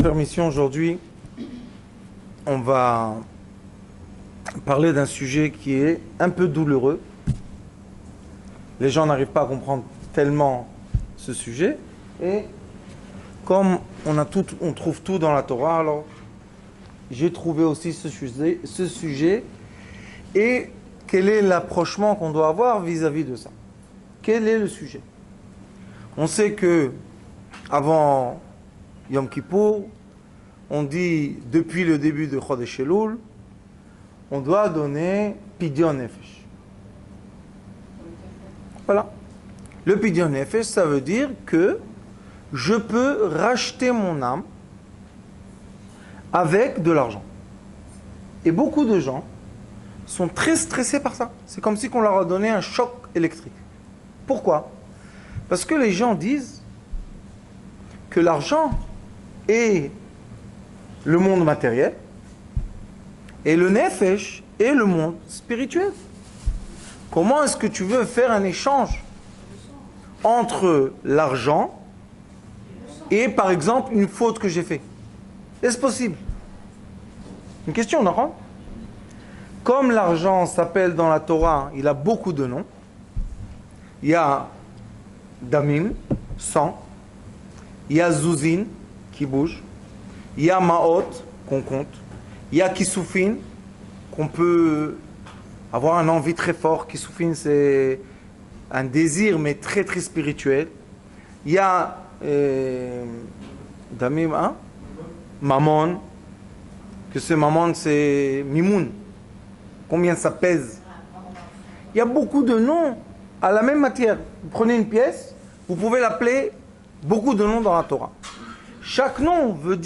permission, aujourd'hui, on va parler d'un sujet qui est un peu douloureux. Les gens n'arrivent pas à comprendre tellement ce sujet. Et comme on trouve tout dans la Torah, alors j'ai trouvé aussi ce sujet. Et quel est l'approchement qu'on doit avoir vis-à-vis de ça? Quel est le sujet? On sait que avant Yom Kippour, on dit depuis le début de Chodesh Elul, on doit donner Pidyon Nefesh. Voilà. Le Pidyon Nefesh, ça veut dire que je peux racheter mon âme avec de l'argent. Et beaucoup de gens sont très stressés par ça. C'est comme si on leur a donné un choc électrique. Pourquoi? Parce que les gens disent que l'argent est le monde matériel et le nefesh est le monde spirituel. Comment est-ce que tu veux faire un échange entre l'argent et, par exemple, une faute que j'ai faite? Est-ce possible? Une question, non? Comme l'argent s'appelle dans la Torah, il a beaucoup de noms. Il y a Damim, sang. Il y a Zuzin, qui bouge. Il y a Maot, qu'on compte. Il y a Kisufin, qu'on peut avoir un envie très fort. Kisufin, c'est un désir, mais très très spirituel. Il y a Damim, hein? Mammon, que ce Mammon, c'est Mimoun. Combien ça pèse? Il y a beaucoup de noms à la même matière. Vous prenez une pièce, vous pouvez l'appeler beaucoup de noms dans la Torah. Chaque nom veut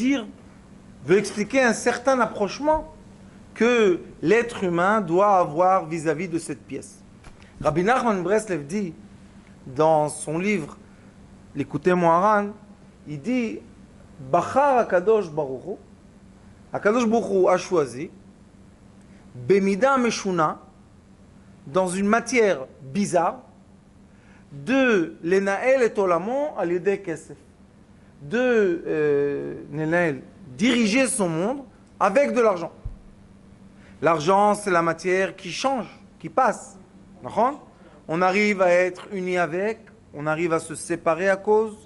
expliquer un certain approchement que l'être humain doit avoir vis-à-vis de cette pièce. Rabbi Nachman Breslev dit, dans son livre, L'écouter Moharan, il dit, Bachar Akadosh Baruch Hu, Akadosh Baruch Hu a choisi, Bemida Meshuna, dans une matière bizarre, de l'Enael et Olamon à l'idée Kesef, de diriger son monde avec de l'argent. L'argent, c'est la matière qui change, qui passe. On arrive à être unis avec, on arrive à se séparer à cause,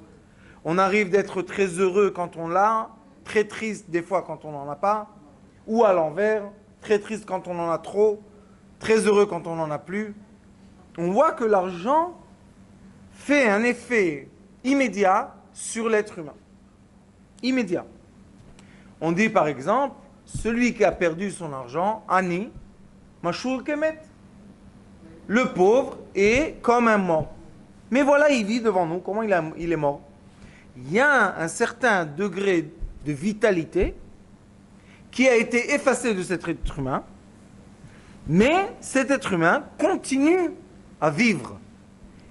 on arrive d'être très heureux quand on l'a, très triste des fois quand on n'en a pas, ou à l'envers, très triste quand on en a trop, très heureux quand on n'en a plus. On voit que l'argent fait un effet immédiat sur l'être humain. Immédiat. On dit par exemple, celui qui a perdu son argent, Ani, Mashur Kemet. Le pauvre est comme un mort. Mais voilà, il vit devant nous. Comment il est mort? Il y a un certain degré de vitalité qui a été effacé de cet être humain, mais cet être humain continue à vivre.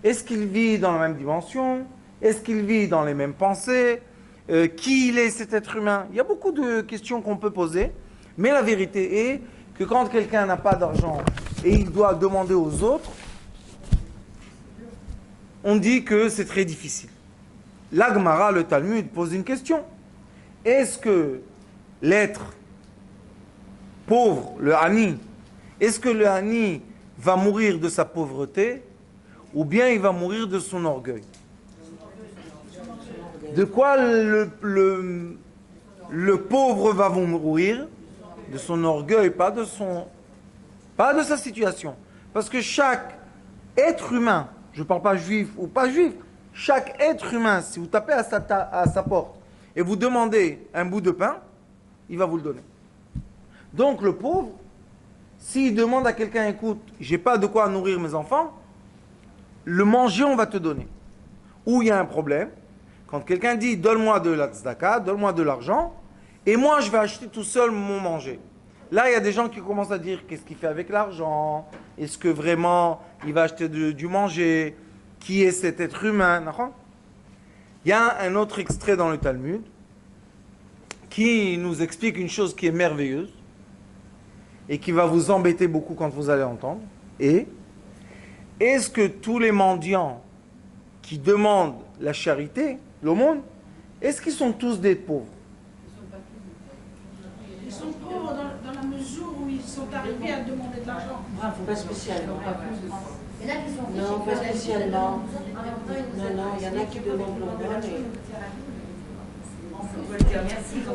Est-ce qu'il vit dans la même dimension? Est-ce qu'il vit dans les mêmes pensées? Qui il est cet être humain? Il y a beaucoup de questions qu'on peut poser, mais la vérité est que quand quelqu'un n'a pas d'argent et il doit demander aux autres, on dit que c'est très difficile. La Gemara, le Talmud, pose une question. Est-ce que l'être pauvre, le Ani, est-ce que le Ani va mourir de sa pauvreté ou bien il va mourir de son orgueil? De quoi le pauvre va mourir? De son orgueil, pas de sa situation. Parce que chaque être humain, je ne parle pas juif ou pas juif, chaque être humain, si vous tapez à sa porte et vous demandez un bout de pain, il va vous le donner. Donc le pauvre, s'il demande à quelqu'un, écoute, j'ai pas de quoi nourrir mes enfants, le manger on va te donner. Où il y a un problème, quand quelqu'un dit, donne-moi de la tzedaka, donne-moi de l'argent, et moi je vais acheter tout seul mon manger. Là il y a des gens qui commencent à dire, qu'est-ce qu'il fait avec l'argent? Est-ce que vraiment il va acheter du manger? Qui est cet être humain? Il y a un autre extrait dans le Talmud qui nous explique une chose qui est merveilleuse et qui va vous embêter beaucoup quand vous allez entendre. Et est-ce que tous les mendiants qui demandent la charité, l'aumône, est-ce qu'ils sont tous des pauvres? sont arrivés à demander de l'argent. Pas spécialement. Il y en a qui sont riches. Non, pas spécialement. Non, il y en a qui demandent l'aumône.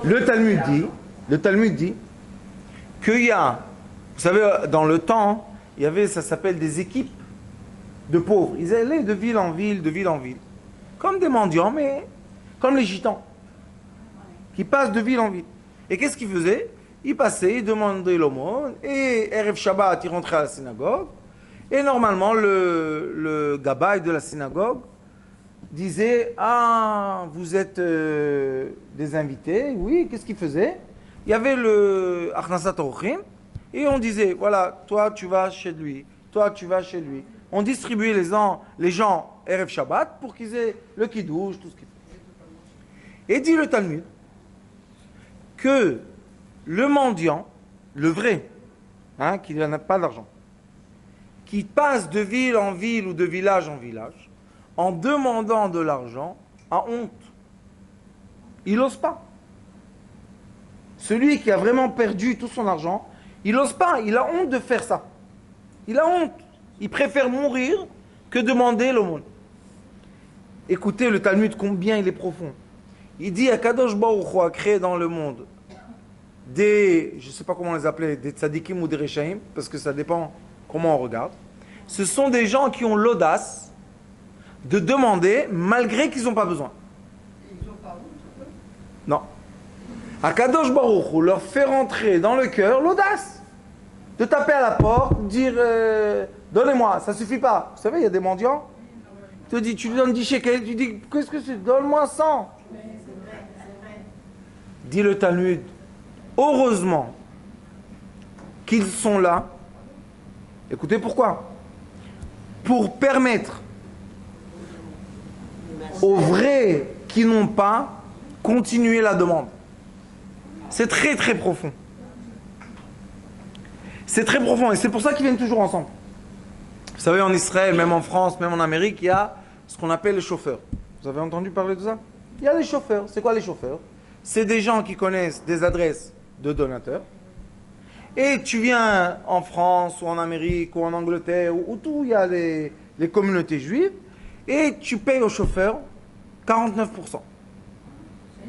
Le Talmud dit qu'il y a, vous savez, dans le temps, il y avait, ça s'appelle des équipes de pauvres. Ils allaient de ville en ville, de ville en ville. Comme des mendiants, mais comme les gitans. Qui passent de ville en ville. Et qu'est-ce qu'ils faisaient? Ils passaient, ils demandaient l'aumône, et Erev Shabbat, ils rentraient à la synagogue. Et normalement, le gabbai de la synagogue disait: ah, vous êtes des invités? Oui, qu'est-ce qu'il faisait? Il y avait le Achnasat Orchim, et on disait: voilà, toi tu vas chez lui, toi tu vas chez lui. On distribuait les gens Erev Shabbat pour qu'ils aient le kiddush, tout ce qu'il faut. Et dit le Talmud que le mendiant, le vrai, qui n'a pas d'argent, qui passe de ville en ville ou de village en village, en demandant de l'argent, a honte. Il n'ose pas. Celui qui a vraiment perdu tout son argent, il n'ose pas, il a honte de faire ça. Il a honte. Il préfère mourir que demander l'aumône. Écoutez le Talmud, combien il est profond. Il dit: Akadosh Baruch Hu a créé dans le monde des, je ne sais pas comment on les appelait, des tzadikim ou des rechaim, parce que ça dépend comment on regarde. Ce sont des gens qui ont l'audace de demander malgré qu'ils n'ont pas besoin. Non. Akadosh Baruch Hu leur fait rentrer dans le cœur l'audace de taper à la porte, dire donnez-moi, ça suffit pas. Vous savez, il y a des mendiants. Tu te dis, tu lui donnes 10 shekels, tu dis qu'est-ce que c'est? Donne-moi 100. Dit le Talmud, heureusement qu'ils sont là. Écoutez pourquoi. Pour permettre aux vrais qui n'ont pas continuer la demande. C'est très très profond. C'est très profond et c'est pour ça qu'ils viennent toujours ensemble. Vous savez, en Israël, même en France, même en Amérique, il y a ce qu'on appelle les chauffeurs. Vous avez entendu parler de ça? Il y a les chauffeurs. C'est quoi les chauffeurs? C'est des gens qui connaissent des adresses de donateurs. Et tu viens en France ou en Amérique ou en Angleterre où tout, il y a les communautés juives et tu payes au chauffeur 49%. C'est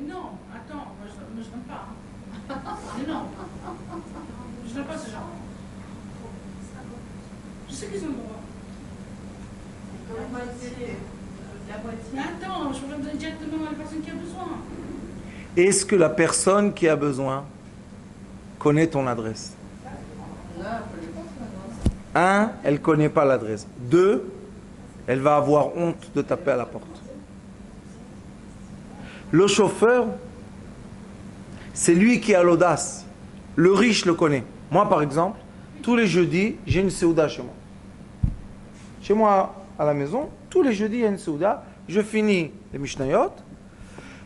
énorme. Attends, moi je n'aime pas. C'est énorme. Je n'aime pas ce genre. Je sais qu'ils ont le droit. Mais attends, je voudrais me donner directement à la personne qui a besoin. Est-ce que la personne qui a besoin connaît ton adresse? Un, elle ne connaît pas l'adresse. Deux, elle va avoir honte de taper à la porte. Le chauffeur, c'est lui qui a l'audace. Le riche le connaît. Moi, par exemple, tous les jeudis, j'ai une séouda chez moi. Chez moi, à la maison, tous les jeudis, il y a une séouda. Je finis les Mishnayot,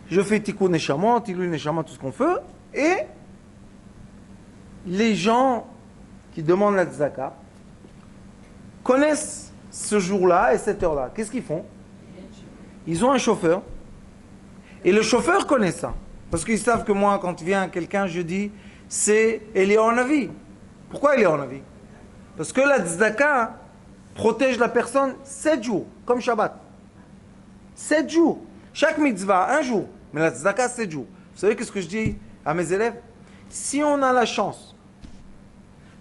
je fais Tikkun Neshamot, Tilou Neshamot, tout ce qu'on fait, et les gens qui demandent la tzaka connaissent ce jour-là et cette heure-là. Qu'est-ce qu'ils font? Ils ont un chauffeur, et le chauffeur connaît ça. Parce qu'ils savent que moi, quand vient quelqu'un, je dis, c'est Eliyahu Hanavi. Pourquoi Eliyahu Hanavi? Parce que la tzedaka protège la personne 7 jours, comme Shabbat. 7 jours. Chaque mitzvah, un jour. Mais la tzedaka, 7 jours. Vous savez qu'est-ce que je dis à mes élèves? Si on a la chance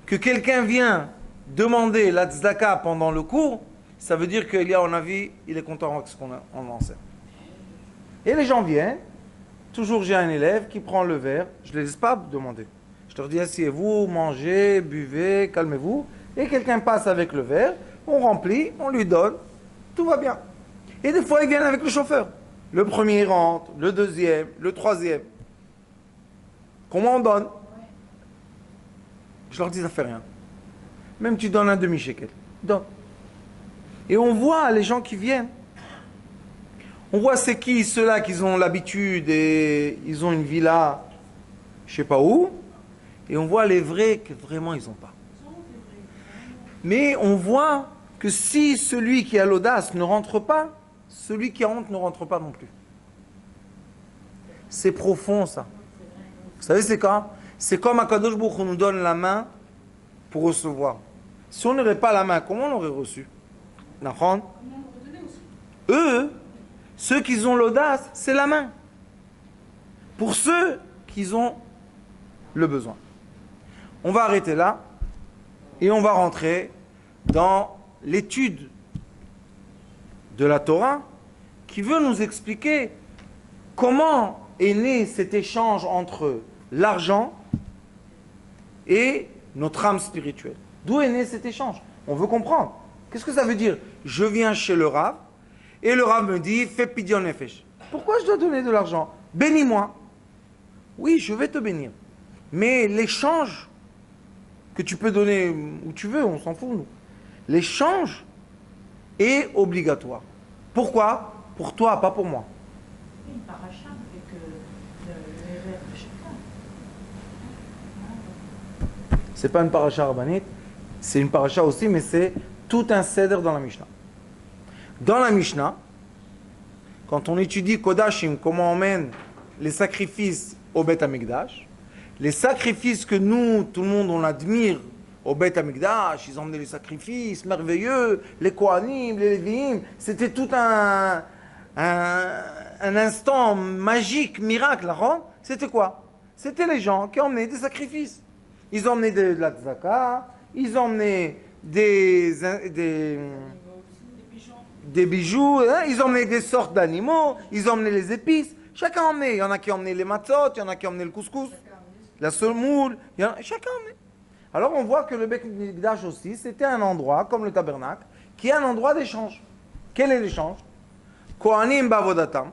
que quelqu'un vient demander la tzedaka pendant le cours, ça veut dire que Eliyahu Hanavi, il est content avec ce qu'on enseigne. Et les gens viennent. Toujours j'ai un élève qui prend le verre, je ne les laisse pas demander. Je leur dis asseyez-vous, mangez, buvez, calmez-vous. Et quelqu'un passe avec le verre, on remplit, on lui donne, tout va bien. Et des fois ils viennent avec le chauffeur. Le premier il rentre, le deuxième, le troisième. Comment on donne? Je leur dis ça fait rien. Même tu donnes un demi-shekel, donne. Et on voit les gens qui viennent. On voit c'est qui ceux-là qui ont l'habitude et ils ont une villa, je sais pas où, et on voit les vrais que vraiment ils n'ont pas. Mais on voit que si celui qui a l'audace ne rentre pas, celui qui a honte ne rentre pas non plus. C'est profond ça. Vous savez c'est quoi? C'est comme Akadosh Baruch Hu nous donne la main pour recevoir. Si on n'aurait pas la main, comment on l'aurait reçu? D'accord? Comment le redonner aussi? Eux, ceux qui ont l'audace, c'est la main. Pour ceux qui ont le besoin. On va arrêter là et on va rentrer dans l'étude de la Torah qui veut nous expliquer comment est né cet échange entre l'argent et notre âme spirituelle. D'où est né cet échange? On veut comprendre. Qu'est-ce que ça veut dire? Je viens chez le Rav et le Rav me dit fais pidyon nefesh. Pourquoi je dois donner de l'argent? Bénis-moi. Oui, je vais te bénir. Mais l'échange que tu peux donner où tu veux, on s'en fout nous. L'échange est obligatoire. Pourquoi? Pour toi, pas pour moi. Une paracha avec le verre de chacun. C'est pas une paracha rabbinite, c'est une paracha aussi, mais c'est tout un seder dans la Mishnah. Dans la Mishnah, quand on étudie Kodashim, comment on mène les sacrifices au Beth Amikdash, les sacrifices que nous, tout le monde, on admire au Beth Amikdash, ils emmenaient les sacrifices merveilleux, les Kohanim, les Lévi'im, c'était tout un instant magique, miracle. C'était quoi? C'était les gens qui emmenaient des sacrifices. Ils emmenaient de la tzaka, ils emmenaient des bijoux, hein, ils emmenaient des sortes d'animaux, ils emmenaient les épices. Chacun emmenait. Il y en a qui emmenaient les matzot, il y en a qui emmenaient le couscous, la semoule, chacun emmenait. Alors on voit que le Beth Mikdash aussi, c'était un endroit, comme le tabernacle, qui est un endroit d'échange. Quel est l'échange? Kohanim bavodatam,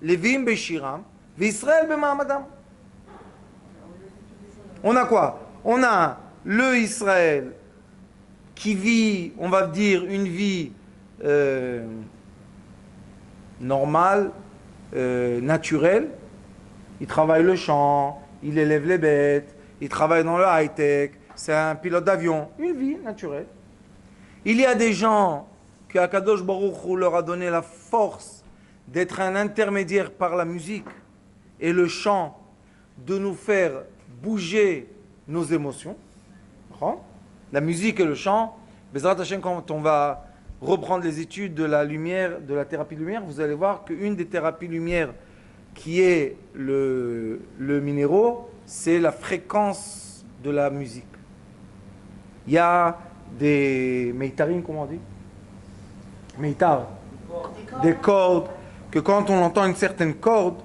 Lévim beshiram, V'Israël b'ma'amadam. On a quoi? On a le Israël qui vit, on va dire, une vie normale, naturelle. Il travaille le champ, il élève les bêtes, il travaille dans le high-tech, c'est un pilote d'avion. Une vie naturelle. Il y a des gens que Akadosh Baruch Hu leur a donné la force d'être un intermédiaire par la musique et le chant, de nous faire bouger nos émotions. La musique et le chant. Bezrat Hashem, quand on va reprendre les études de la lumière, de la thérapie lumière, vous allez voir qu'une des thérapies lumière qui est le minéraux, c'est la fréquence de la musique. Il y a des meitarim, comment on dit? Meitar. Des cordes, que quand on entend une certaine corde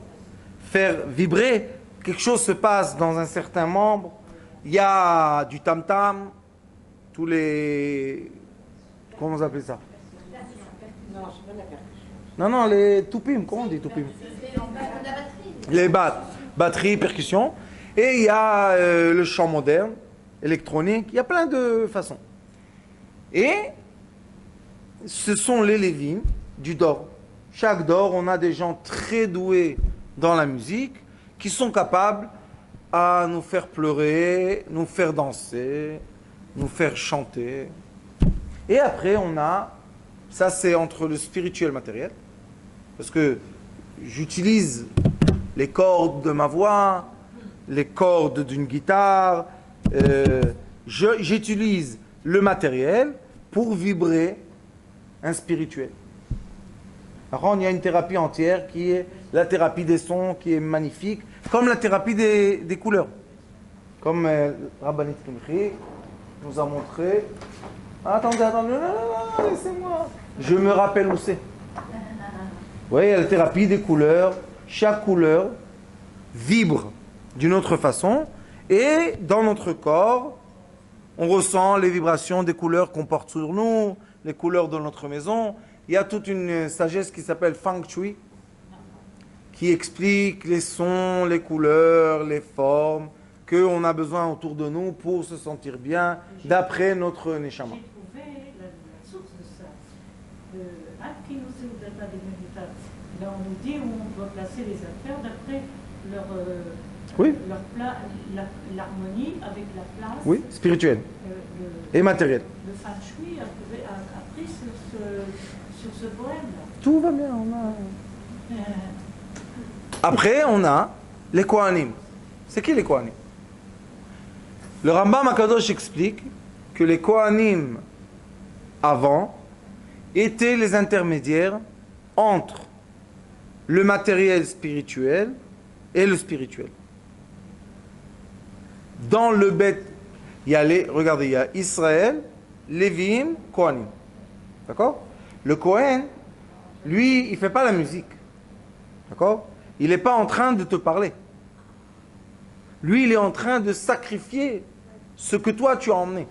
faire vibrer, quelque chose se passe dans un certain membre. Il y a du tam-tam, tous les... Comment vous appelez ça? Non, c'est pas la percussion. Non, les toupim, comment on dit toupim? Les batteries, percussions. Et il y a le chant moderne, électronique, il y a plein de façons. Et ce sont les Lévim du Dor. Chaque Dor, on a des gens très doués dans la musique qui sont capables à nous faire pleurer, nous faire danser, nous faire chanter. Et après, on a, ça c'est entre le spirituel et le matériel, parce que j'utilise les cordes de ma voix, les cordes d'une guitare, j'utilise le matériel pour vibrer un spirituel. Alors, il y a une thérapie entière qui est la thérapie des sons, qui est magnifique, comme la thérapie des couleurs. Comme Rabbanit Kimchi nous a montré. Attendez, non, laissez-moi. Je me rappelle où c'est. Vous voyez, la thérapie des couleurs, chaque couleur vibre d'une autre façon, et dans notre corps, on ressent les vibrations des couleurs qu'on porte sur nous, les couleurs de notre maison. Il y a toute une sagesse qui s'appelle Feng Shui, qui explique les sons, les couleurs, les formes, qu'on a besoin autour de nous pour se sentir bien, d'après notre neshama. J'ai trouvé la source de ça. Là, on nous dit où on doit placer les affaires d'après leur, leur l'harmonie avec la place. Oui, spirituelle et matérielle. Le Feng Shui a pris sur ce poème-là. Tout va bien, Après, on a les Kohanim. C'est qui les Kohanim? Le Rambam Akadosh explique que les Kohanim avant étaient les intermédiaires entre le matériel spirituel et le spirituel. Dans le Beth, regardez, il y a Israël, Lévim, Kohanim. D'accord? Le Kohen, lui, il ne fait pas la musique. D'accord? Il n'est pas en train de te parler. Lui, il est en train de sacrifier ce que toi, tu as emmené.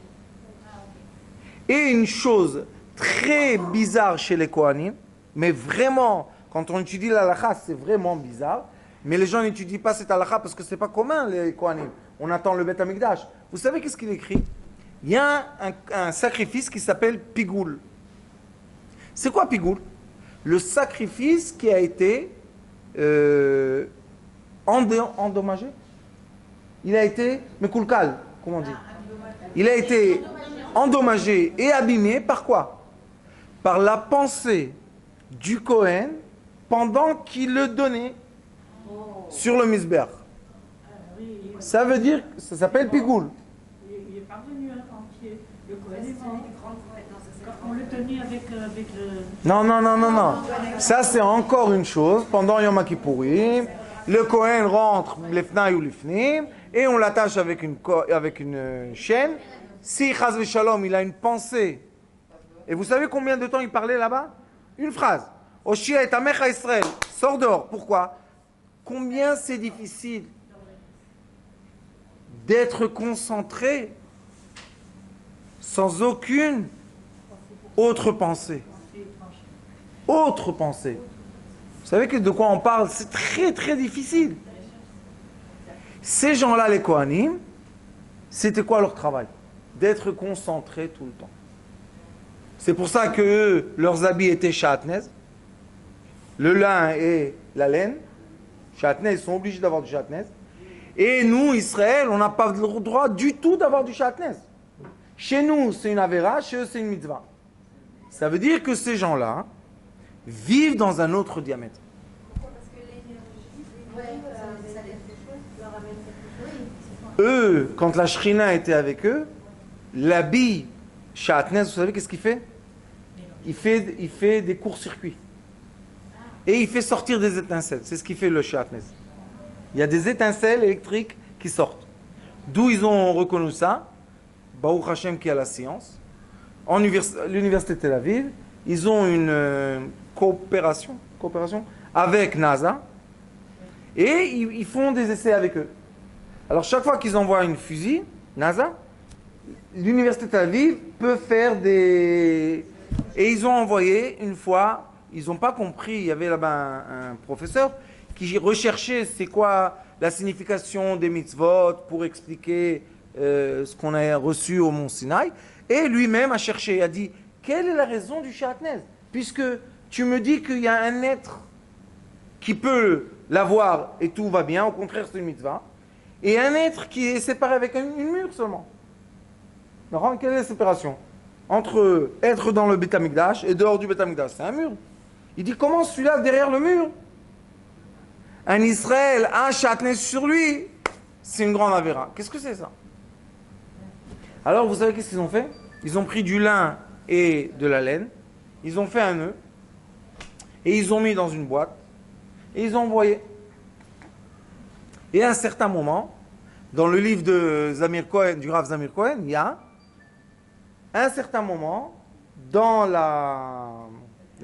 Et une chose très bizarre chez les Kohanim, mais vraiment, quand on étudie l'halakha, c'est vraiment bizarre, mais les gens n'étudient pas cette halakha parce que ce n'est pas commun, les Kohanim. On attend le Beth Amikdash. Vous savez qu'est-ce qu'il écrit? Il y a un sacrifice qui s'appelle Pigoul. C'est quoi Pigoul? Le sacrifice qui a été endommagé. Il a été mekulkal, comment on dit? Il a été endommagé et abîmé par quoi? Par la pensée du Kohen pendant qu'il le donnait sur le misber. Ça veut dire, ça s'appelle Pigoul. Il est parvenu entier. Le Kohen est mort. On le tenait avec le... Non. Ça, c'est encore une chose. Pendant Yom Kippourim, le Kohen rentre l'efnaï ou l'ifnim et on l'attache avec une chaîne. Si Chaz Shalom, il a une pensée. Et vous savez combien de temps il parlait là-bas? Une phrase. Oshia et Amecha Israël. Sors dehors. Pourquoi? Combien c'est difficile d'être concentré sans aucune autre pensée. Autre pensée. Vous savez que de quoi on parle? C'est très très difficile. Ces gens-là, les Kohanim, c'était quoi leur travail? D'être concentrés tout le temps. C'est pour ça que eux, leurs habits étaient shatnez. Le lin et la laine. Shatnez, ils sont obligés d'avoir du shatnez. Et nous, Israël, on n'a pas le droit du tout d'avoir du shatnez. Chez nous, c'est une avéra, chez eux, c'est une mitzvah. Ça veut dire que ces gens-là vivent dans un autre diamètre. Eux, quand la Shrina était avec eux, l'habit shatnez, vous savez qu'est-ce qu'il fait? Il fait des courts-circuits. Et il fait sortir des étincelles. C'est ce qui fait le shatnez. Il y a des étincelles électriques qui sortent. D'où ils ont reconnu ça? Baruch Hashem qui a la science. En l'université de Tel Aviv, ils ont une coopération avec NASA et ils font des essais avec eux. Alors chaque fois qu'ils envoient une fusée, NASA, l'université de Tel Aviv peut faire des... Et ils ont envoyé une fois, ils n'ont pas compris, il y avait là-bas un professeur qui recherchait c'est quoi la signification des mitzvot pour expliquer ce qu'on a reçu au Mont Sinaï. Et lui-même a cherché, a dit, quelle est la raison du shatnez? Puisque tu me dis qu'il y a un être qui peut l'avoir et tout va bien, au contraire c'est une mitzvah, et un être qui est séparé avec une mur seulement. Alors, quelle est la séparation entre être dans le Beth Amikdash et dehors du Beth Amikdash? C'est un mur. Il dit, comment celui-là derrière le mur? Un Israël, un shatnez sur lui, c'est une grande avéra. Qu'est-ce que c'est ça? Alors, vous savez qu'est-ce qu'ils ont fait? Ils ont pris du lin et de la laine, ils ont fait un nœud, et ils ont mis dans une boîte, et ils ont envoyé. Et à un certain moment, dans le livre de Zamir Cohen, du Rav Zamir Cohen, il y a, à un certain moment, dans la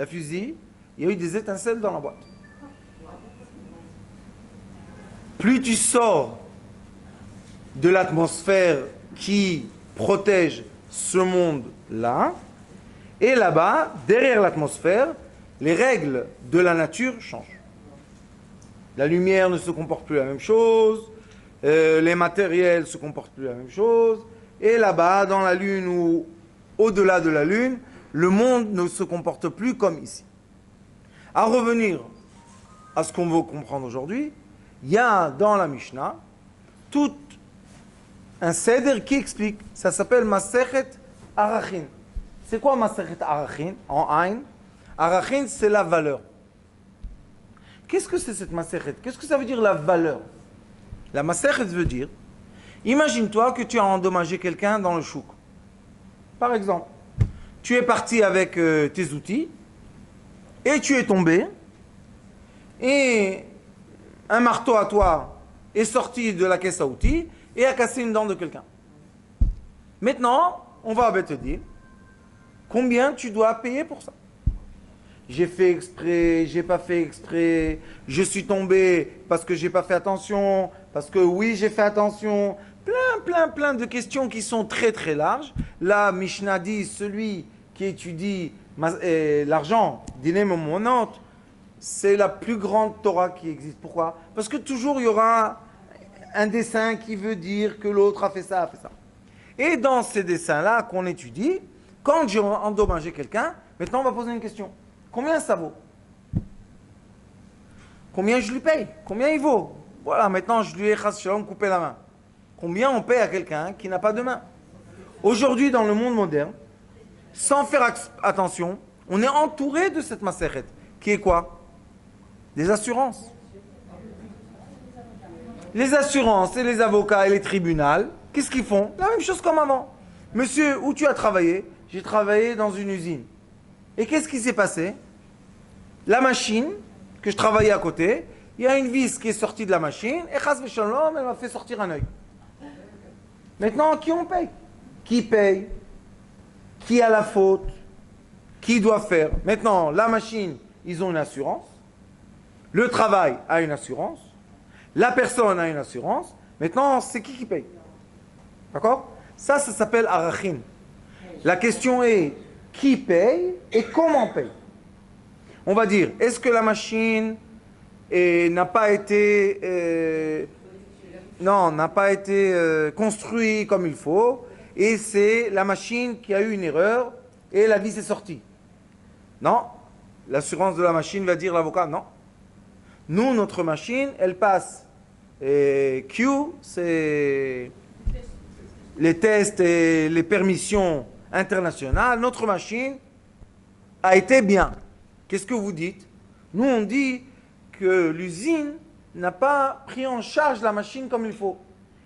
fusée, il y a eu des étincelles dans la boîte. Plus tu sors de l'atmosphère qui protège ce monde-là, et là-bas, derrière l'atmosphère, les règles de la nature changent. La lumière ne se comporte plus la même chose, les matériels se comportent plus la même chose, et là-bas, dans la Lune ou au-delà de la Lune, le monde ne se comporte plus comme ici. À revenir à ce qu'on veut comprendre aujourd'hui, il y a dans la Mishnah tout un seder qui explique. Ça s'appelle Masechet Arachin. C'est quoi Masechet Arachin en Ain? Arachin, c'est la valeur. Qu'est-ce que c'est cette Masechet? Qu'est-ce que ça veut dire la valeur? La Masechet veut dire, imagine-toi que tu as endommagé quelqu'un dans le chouk. Par exemple, tu es parti avec tes outils et tu es tombé et un marteau à toi est sorti de la caisse à outils et a cassé une dent de quelqu'un. Maintenant, on va te dire combien tu dois payer pour ça. J'ai fait exprès, j'ai pas fait exprès, je suis tombé parce que j'ai pas fait attention, parce que oui, j'ai fait attention. Plein de questions qui sont très très larges. Là, Mishnah dit, celui qui étudie l'argent, dîner monante, c'est la plus grande Torah qui existe. Pourquoi? Parce que toujours il y aura un dessin qui veut dire que l'autre a fait ça, a fait ça. Et dans ces dessins-là qu'on étudie, quand j'ai endommagé quelqu'un, maintenant on va poser une question. Combien ça vaut? Combien je lui paye? Combien il vaut? Voilà, maintenant je lui ai coupé la main. Combien on paye à quelqu'un qui n'a pas de main? Aujourd'hui, dans le monde moderne, sans faire attention, on est entouré de cette maseret, qui est quoi? Des assurances. Les assurances et les avocats et les tribunaux, qu'est-ce qu'ils font? La même chose comme avant. Monsieur, où tu as travaillé? J'ai travaillé dans une usine. Et qu'est-ce qui s'est passé? La machine, que je travaillais à côté, il y a une vis qui est sortie de la machine, et chas v'shalom, elle m'a fait sortir un œil. Maintenant, qui on paye? Qui paye? Qui a la faute? Qui doit faire? Maintenant, la machine, ils ont une assurance. Le travail a une assurance. La personne a une assurance. Maintenant, c'est qui paye? D'accord? Ça s'appelle arachin. La question est, qui paye et comment paye? On va dire, est-ce que la machine n'a pas été construite comme il faut et c'est la machine qui a eu une erreur et la vis est sortie? Non. L'assurance de la machine va dire l'avocat, non. Nous, notre machine, elle passe Q, c'est les tests et les permissions internationales. Notre machine a été bien. Qu'est-ce que vous dites? Nous, on dit que l'usine n'a pas pris en charge la machine comme il faut.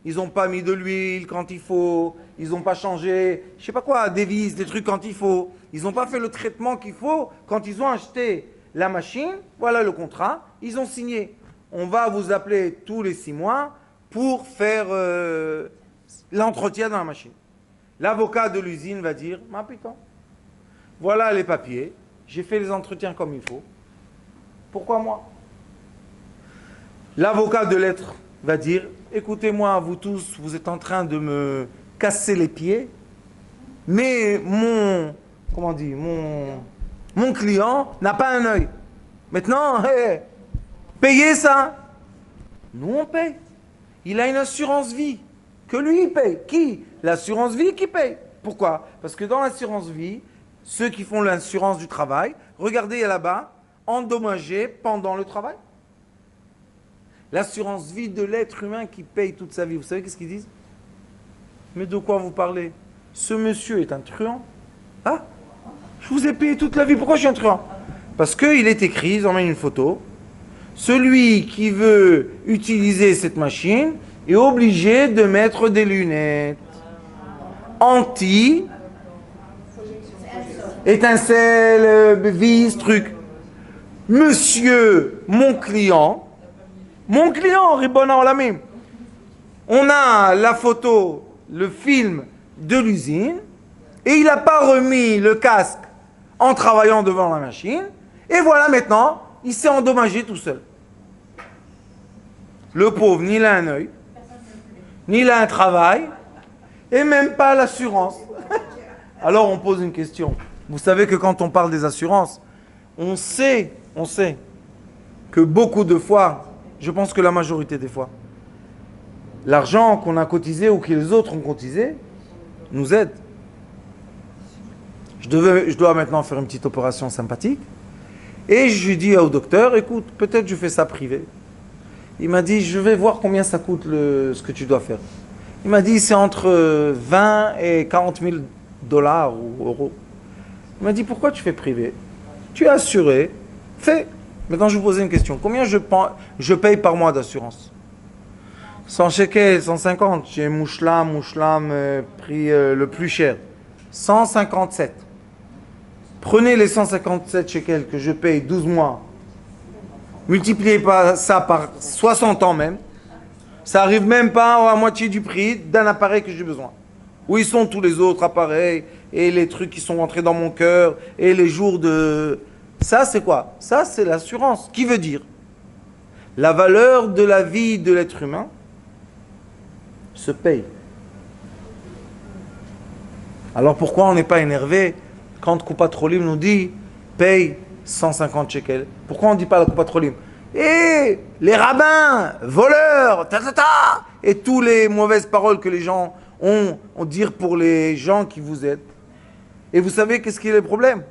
Ils n'ont pas mis de l'huile quand il faut, ils n'ont pas changé, je ne sais pas quoi, des vis, des trucs quand il faut. Ils n'ont pas fait le traitement qu'il faut quand ils ont acheté la machine. Voilà le contrat, ils ont signé. On va vous appeler tous les 6 mois pour faire l'entretien dans la machine. L'avocat de l'usine va dire, ma putain, voilà les papiers, j'ai fait les entretiens comme il faut. Pourquoi moi? L'avocat de lettres va dire, écoutez-moi, vous tous, vous êtes en train de me casser les pieds, mais mon client n'a pas un œil. Maintenant, payez ça. Nous, on paye. Il a une assurance vie que lui, il paye. Qui? L'assurance vie qui paye. Pourquoi? Parce que dans l'assurance vie, ceux qui font l'assurance du travail, regardez là-bas, endommagés pendant le travail. L'assurance vie de l'être humain qui paye toute sa vie. Vous savez qu'est-ce qu'ils disent? Mais de quoi vous parlez? Ce monsieur est un truand. Ah, je vous ai payé toute la vie, pourquoi je suis un truand? Parce qu'il est écrit, ils emmènent une photo. Celui qui veut utiliser cette machine est obligé de mettre des lunettes anti étincelle, vis, truc. Monsieur, mon client, Ribona Olamim, on a la photo, le film de l'usine, et il n'a pas remis le casque en travaillant devant la machine, et voilà maintenant, il s'est endommagé tout seul. Le pauvre, ni il a un œil, ni il a un travail, et même pas l'assurance. Alors on pose une question. Vous savez que quand on parle des assurances, on sait que beaucoup de fois, je pense que la majorité des fois, l'argent qu'on a cotisé ou que les autres ont cotisé nous aide. Je dois maintenant faire une petite opération sympathique. Et je lui dis au docteur, écoute, peut-être je fais ça privé. Il m'a dit, je vais voir combien ça coûte ce que tu dois faire. Il m'a dit, c'est entre 20 et 40 000 dollars ou euros. Il m'a dit, pourquoi tu fais privé? Tu es assuré, fais. Maintenant, je vous posais une question. Combien je paye par mois d'assurance? 100 shekels, 150. J'ai Mouchlam, prix le plus cher. 157. Prenez les 157 shekels que je paye 12 mois, multipliez ça par 60 ans même, ça arrive même pas à moitié du prix d'un appareil que j'ai besoin. Où ils sont tous les autres appareils et les trucs qui sont rentrés dans mon cœur et les jours de... Ça c'est quoi? Ça c'est l'assurance. Qui veut dire la valeur de la vie de l'être humain se paye. Alors pourquoi on n'est pas énervé quand Coupat Trolim nous dit paye 150 shekels? Pourquoi on ne dit pas la Coupat Trolim? Et les rabbins, voleurs, et toutes les mauvaises paroles que les gens ont dire pour les gens qui vous aident. Et vous savez qu'est-ce qui est le problème?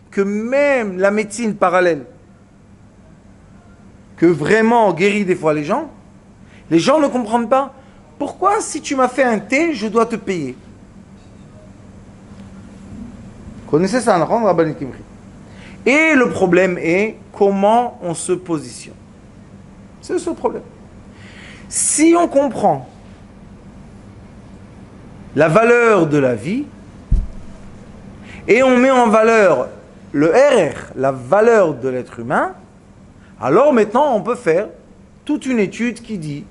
Que même la médecine parallèle, que vraiment guérit des fois les gens ne comprennent pas. Pourquoi si tu m'as fait un thé, je dois te payer? Vous connaissez ça, non, Rabbanit Kimri? Et le problème est comment on se positionne. C'est ce problème. Si on comprend la valeur de la vie et on met en valeur le RR, la valeur de l'être humain, alors maintenant on peut faire toute une étude qui dit,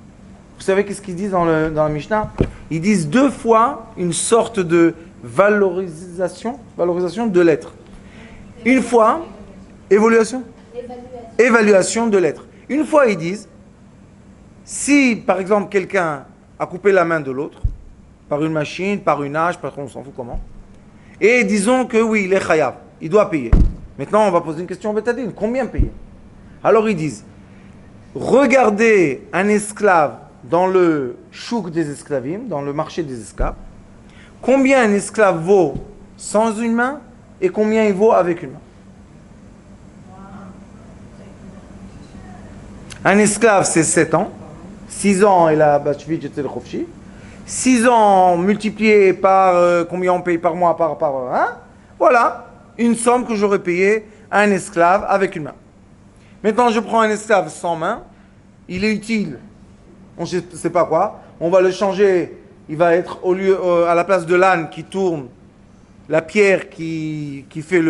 vous savez qu'est-ce qu'ils disent dans la Mishnah? Ils disent 2 fois une sorte de valorisation de l'être. Une fois, évaluation de l'être. Une fois, ils disent, si par exemple quelqu'un a coupé la main de l'autre, par une machine, par une hache, par on s'en fout comment, et disons que oui, il est chayav, il doit payer. Maintenant, on va poser une question au Betadine, combien payer? Alors ils disent, regardez un esclave dans le chouk des esclavim, dans le marché des esclaves, combien un esclave vaut sans une main et combien il vaut avec une main. Un esclave, c'est 7 ans. 6 ans, il a Bachvit, j'étais le Khofshi. 6 ans multiplié par combien on paye par mois, voilà une somme que j'aurais payée à un esclave avec une main. Maintenant, je prends un esclave sans main. Il est utile. On ne sait pas quoi. On va le changer. Il va être à la place de l'âne qui tourne, la pierre qui fait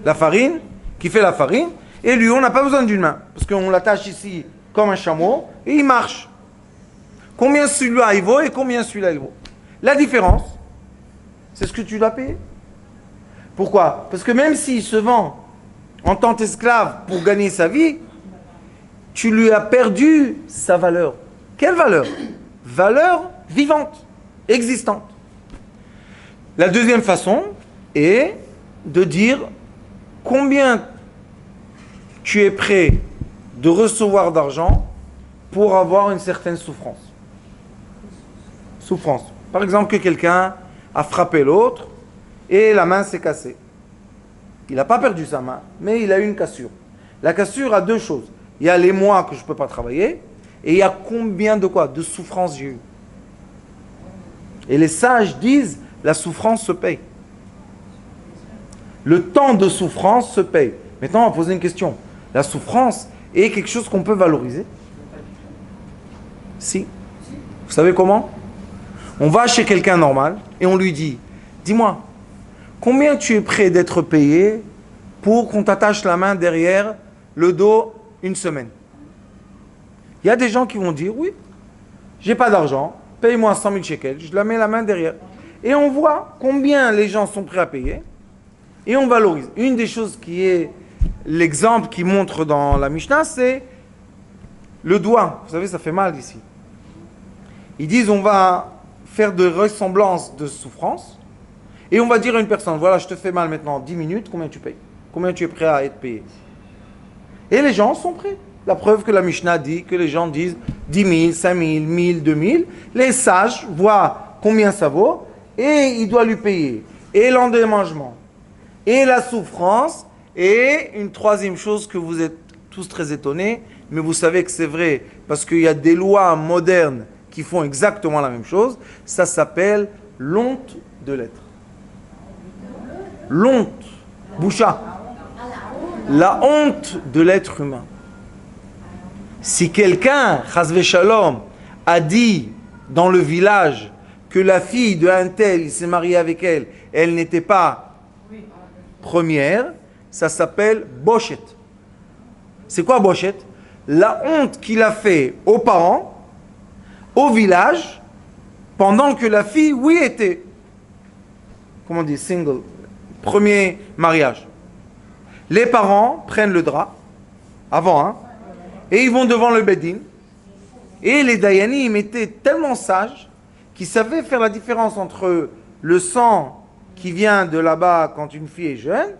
la farine, qui fait la farine. Et lui, on n'a pas besoin d'une main. Parce qu'on l'attache ici comme un chameau et il marche. Combien celui-là il vaut et combien celui-là il vaut. La différence, c'est ce que tu dois payer. Pourquoi? Parce que même s'il se vend en tant qu'esclave pour gagner sa vie, tu lui as perdu sa valeur. Quelle valeur? Valeur vivante, existante. La deuxième façon est de dire combien tu es prêt de recevoir d'argent pour avoir une certaine souffrance. Souffrance. Par exemple, que quelqu'un a frappé l'autre et la main s'est cassée. Il n'a pas perdu sa main, mais il a eu une cassure. La cassure a 2 choses. Il y a les mois que je ne peux pas travailler et il y a combien de quoi? De souffrance j'ai eu. Et les sages disent, la souffrance se paye. Le temps de souffrance se paye. Maintenant, on va poser une question. La souffrance est quelque chose qu'on peut valoriser? Si. Vous savez comment? On va chez quelqu'un normal et on lui dit, dis-moi, combien tu es prêt d'être payé pour qu'on t'attache la main derrière le dos 1 semaine? Il y a des gens qui vont dire, oui, j'ai pas d'argent, paye-moi 100 000 shekels, je la mets la main derrière. Et on voit combien les gens sont prêts à payer et on valorise. Une des choses qui est l'exemple qui montre dans la Mishnah, c'est le doigt. Vous savez, ça fait mal ici. Ils disent, on va faire de ressemblances de souffrance et on va dire à une personne, voilà, je te fais mal maintenant 10 minutes, combien tu payes? Combien tu es prêt à être payé? Et les gens sont prêts. La preuve que la Mishnah dit, que les gens disent 10 000, 5 000, 1 000, 2 000. Les sages voient combien ça vaut et il doit lui payer. Et l'endémangement, et la souffrance, et une troisième chose que vous êtes tous très étonnés, mais vous savez que c'est vrai, parce qu'il y a des lois modernes qui font exactement la même chose, ça s'appelle l'honte de l'être. L'honte, boucha. La honte de l'être humain. Si quelqu'un, chasvé shalom, a dit dans le village que la fille de un tel, il s'est marié avec elle, elle n'était pas première, ça s'appelle bochet. C'est quoi bochet? La honte qu'il a fait aux parents, au village, pendant que la fille, oui, était, comment on dit, single, premier mariage. Les parents prennent le drap, avant, hein, et ils vont devant le Bedin. Et les Dayanim étaient tellement sages qu'ils savaient faire la différence entre le sang qui vient de là-bas quand une fille est jeune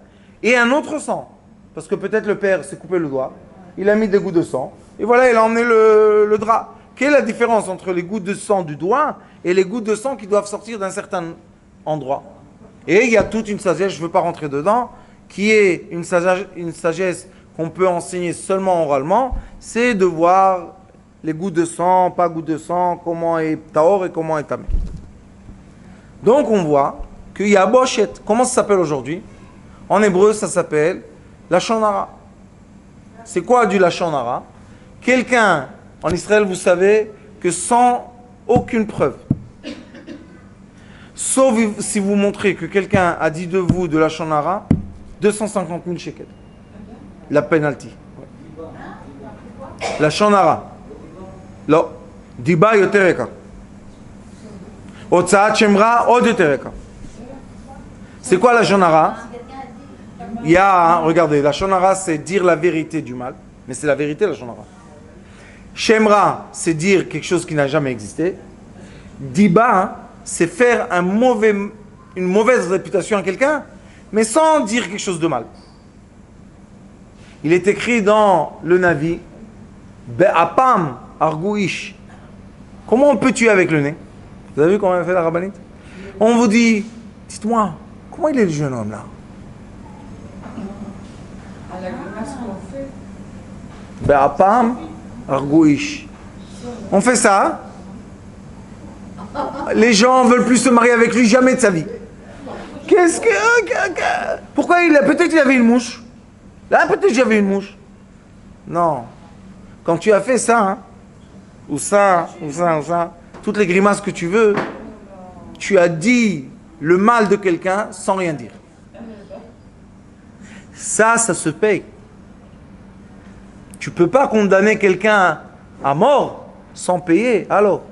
et un autre sang. Parce que peut-être le père s'est coupé le doigt, il a mis des gouttes de sang, et voilà, il a emmené le drap. Quelle est la différence entre les gouttes de sang du doigt et les gouttes de sang qui doivent sortir d'un certain endroit? Et il y a toute une sagesse, je ne veux pas rentrer dedans, qui est une sagesse qu'on peut enseigner seulement oralement, c'est de voir les gouttes de sang, pas gouttes de sang, comment est taor et comment est tamé. Donc on voit qu'il y a bochet. Comment ça s'appelle aujourd'hui? En hébreu, ça s'appelle lashon hara. C'est quoi du lashon hara? Quelqu'un, en Israël, vous savez, que sans aucune preuve, sauf si vous montrez que quelqu'un a dit de vous de lashon hara, 250 000 shekels. La penalty. Lashon hara. לא, דיבה יותר יקר. הוצאת שם רע עוד יותר יקר. C'est quoi la לשון הרע? Il y a, regardez, la לשון הרע c'est dire la vérité du mal, mais c'est la vérité la לשון הרע. שם רע c'est dire quelque chose qui n'a jamais existé. Diba c'est faire une mauvaise réputation à quelqu'un, mais sans dire quelque chose de mal. Il est écrit dans le Navi, Be'apam Argouish. Comment on peut tuer avec le nez? Vous avez vu comment on a fait la rabbinite? On vous dit, dites-moi, comment il est le jeune homme là? À la grimace qu'on fait. Be'apam Argouish. On fait ça. Les gens veulent plus se marier avec lui jamais de sa vie. Qu'est-ce que... Pourquoi il a... Peut-être il avait une mouche. Là, peut-être j'avais une mouche. Non. Quand tu as fait ça, hein, ou ça, toutes les grimaces que tu veux, tu as dit le mal de quelqu'un sans rien dire. Ça se paye. Tu ne peux pas condamner quelqu'un à mort sans payer. Alors,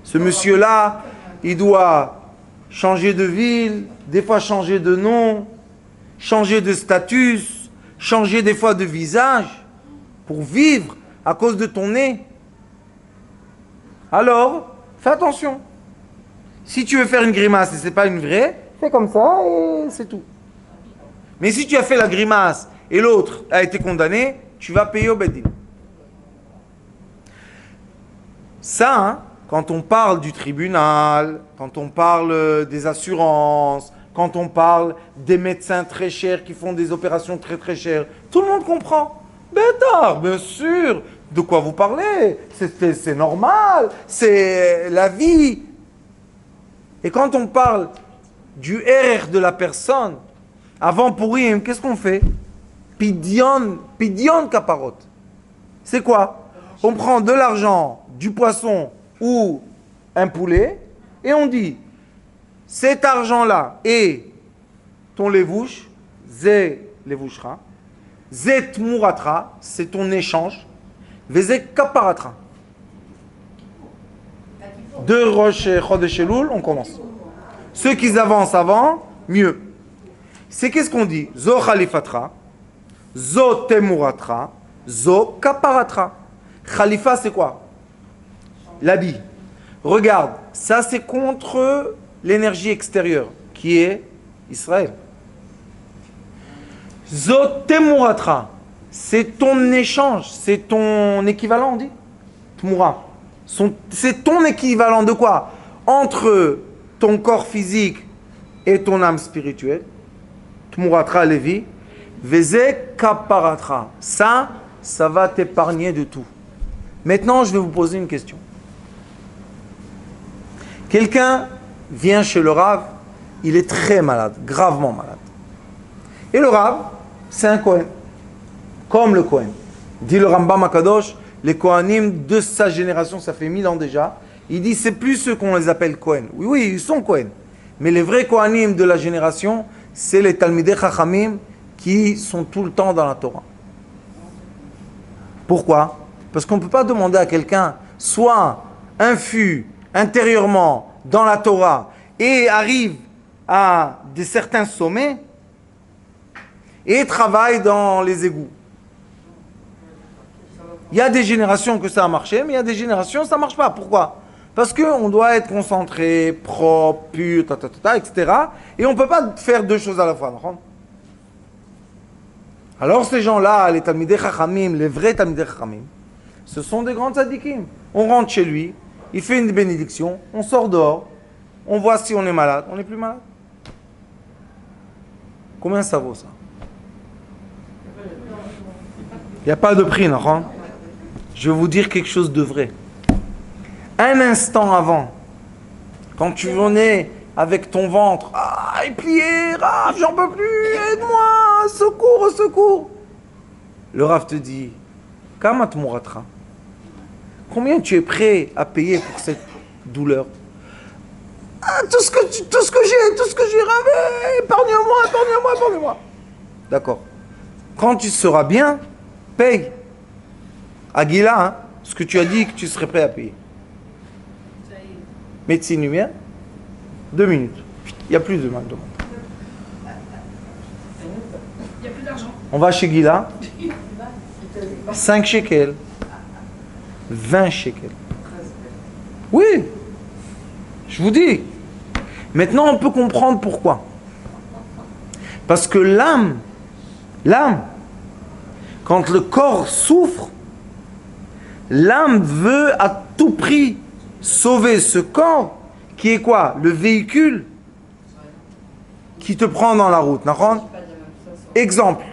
ce monsieur-là, il doit changer de ville, des fois changer de nom, changer de statut, changer des fois de visage pour vivre à cause de ton nez. Alors, fais attention. Si tu veux faire une grimace et ce n'est pas une vraie, fais comme ça et c'est tout. Mais si tu as fait la grimace et l'autre a été condamné, tu vas payer au Bedin. Ça, hein, quand on parle du tribunal, quand on parle des assurances, quand on parle des médecins très chers qui font des opérations très très chères, tout le monde comprend. Bétard, bien sûr. De quoi vous parlez? C'est normal, c'est la vie. Et quand on parle du RR de la personne, avant Purim, qu'est-ce qu'on fait? Pidion kaparot. C'est quoi? On prend de l'argent, du poisson ou un poulet, et on dit, cet argent-là est ton levouche, zé levouchera, zé tmuratra, c'est ton échange, vezé kaparatra. De Rosh Chodesh Elul, on commence. Ceux qui avancent avant, mieux. C'est qu'est-ce qu'on dit? Zo khalifatra, zo temuratra, zo kaparatra. Khalifa, c'est quoi? L'habit. Regarde, ça c'est contre l'énergie extérieure, qui est Israël. Zo temuratra, c'est ton échange, c'est ton équivalent, on dit? Tmura. C'est ton équivalent de quoi? Entre ton corps physique et ton âme spirituelle. Tmuratra levi. Veze kaparatra. Ça va t'épargner de tout. Maintenant, je vais vous poser une question. Quelqu'un vient chez le Rav, il est très malade, gravement malade. Et le Rav, c'est un Kohen. Comme le Kohen. Dit le Rambam Akadosh, les Kohanim de sa génération, ça fait 1000 ans déjà, Il dit, c'est plus ceux qu'on les appelle Kohen. Oui, oui, ils sont Kohen. Mais les vrais Kohanim de la génération, c'est les Talmidei Chachamim qui sont tout le temps dans la Torah. Pourquoi? Parce qu'on ne peut pas demander à quelqu'un, soit infus intérieurement dans la Torah et arrive à certains sommets et travaille dans les égouts. Il y a des générations que ça a marché, mais il y a des générations ça ne marche pas. Pourquoi? Parce qu'on doit être concentré, propre, pur, etc. Et on ne peut pas faire deux choses à la fois. Non? Alors ces gens-là, les Talmidei Chachamim, les vrais Talmidei Chachamim, ce sont des grands tzadikim. On rentre chez lui, il fait une bénédiction, on sort dehors, on voit si on est malade, on n'est plus malade. Combien ça vaut ça? Il n'y a pas de prix, non? Je vais vous dire quelque chose de vrai. Un instant avant, quand tu venais avec ton ventre, ah, il pliait, Rav, j'en peux plus, aide-moi, secours, au secours. Le Rav te dit, Kamat Mouratra, combien tu es prêt à payer pour cette douleur? Ah, tout ce que j'ai rêvé, épargne-moi. D'accord. Quand tu seras bien, paye. Aguila, hein, ce que tu as dit que tu serais prêt à payer. Médecine lumière, 2 minutes. Il n'y a plus de mal de monde. Il n'y a plus d'argent. On va chez Gila, 5 shekels, 20 shekels. Oui, je vous dis. Maintenant, on peut comprendre pourquoi. Parce que l'âme, quand le corps souffre, l'âme veut à tout prix sauver ce corps qui est quoi? Le véhicule qui te prend dans la route. Exemple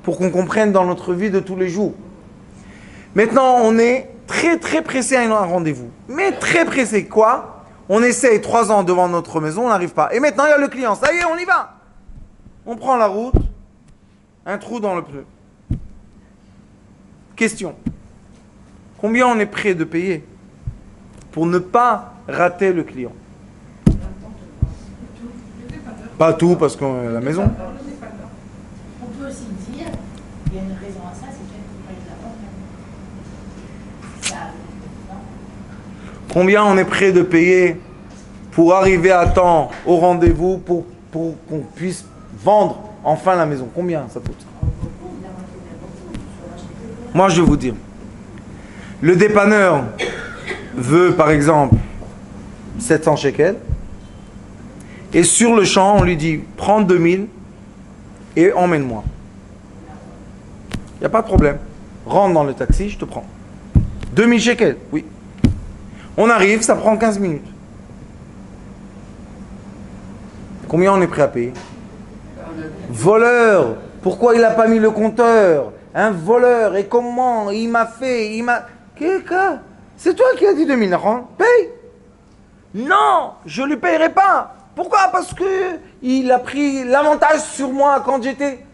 pour qu'on comprenne dans notre vie de tous les jours. Maintenant, on est très très pressé à un rendez-vous. Mais très pressé, quoi? On essaye 3 ans devant notre maison, on n'arrive pas. Et maintenant, il y a le client. Ça y est, on y va. On prend la route, un trou dans le pneu. Question. Combien on est prêt de payer pour ne pas rater le client? Pas tout, parce qu'on est à la maison. On peut aussi dire, il y a une raison à ça, c'est qu'il faut pas les avoir. Combien on est prêt de payer pour arriver à temps au rendez-vous pour qu'on puisse vendre enfin la maison? Combien ça coûte? Moi, je vais vous dire. Le dépanneur veut, par exemple, 700 shekels. Et sur le champ, on lui dit, prends 2000 et emmène-moi. Il n'y a pas de problème. Rentre dans le taxi, je te prends. 2000 shekels, oui. On arrive, ça prend 15 minutes. Combien on est prêt à payer? Voleur. Pourquoi il n'a pas mis le compteur? Un voleur. Et comment? Il m'a fait, c'est toi qui as dit 2000, hein? Paye. Non, je ne lui payerai pas. Pourquoi? Parce que il a pris l'avantage sur moi quand j'étais...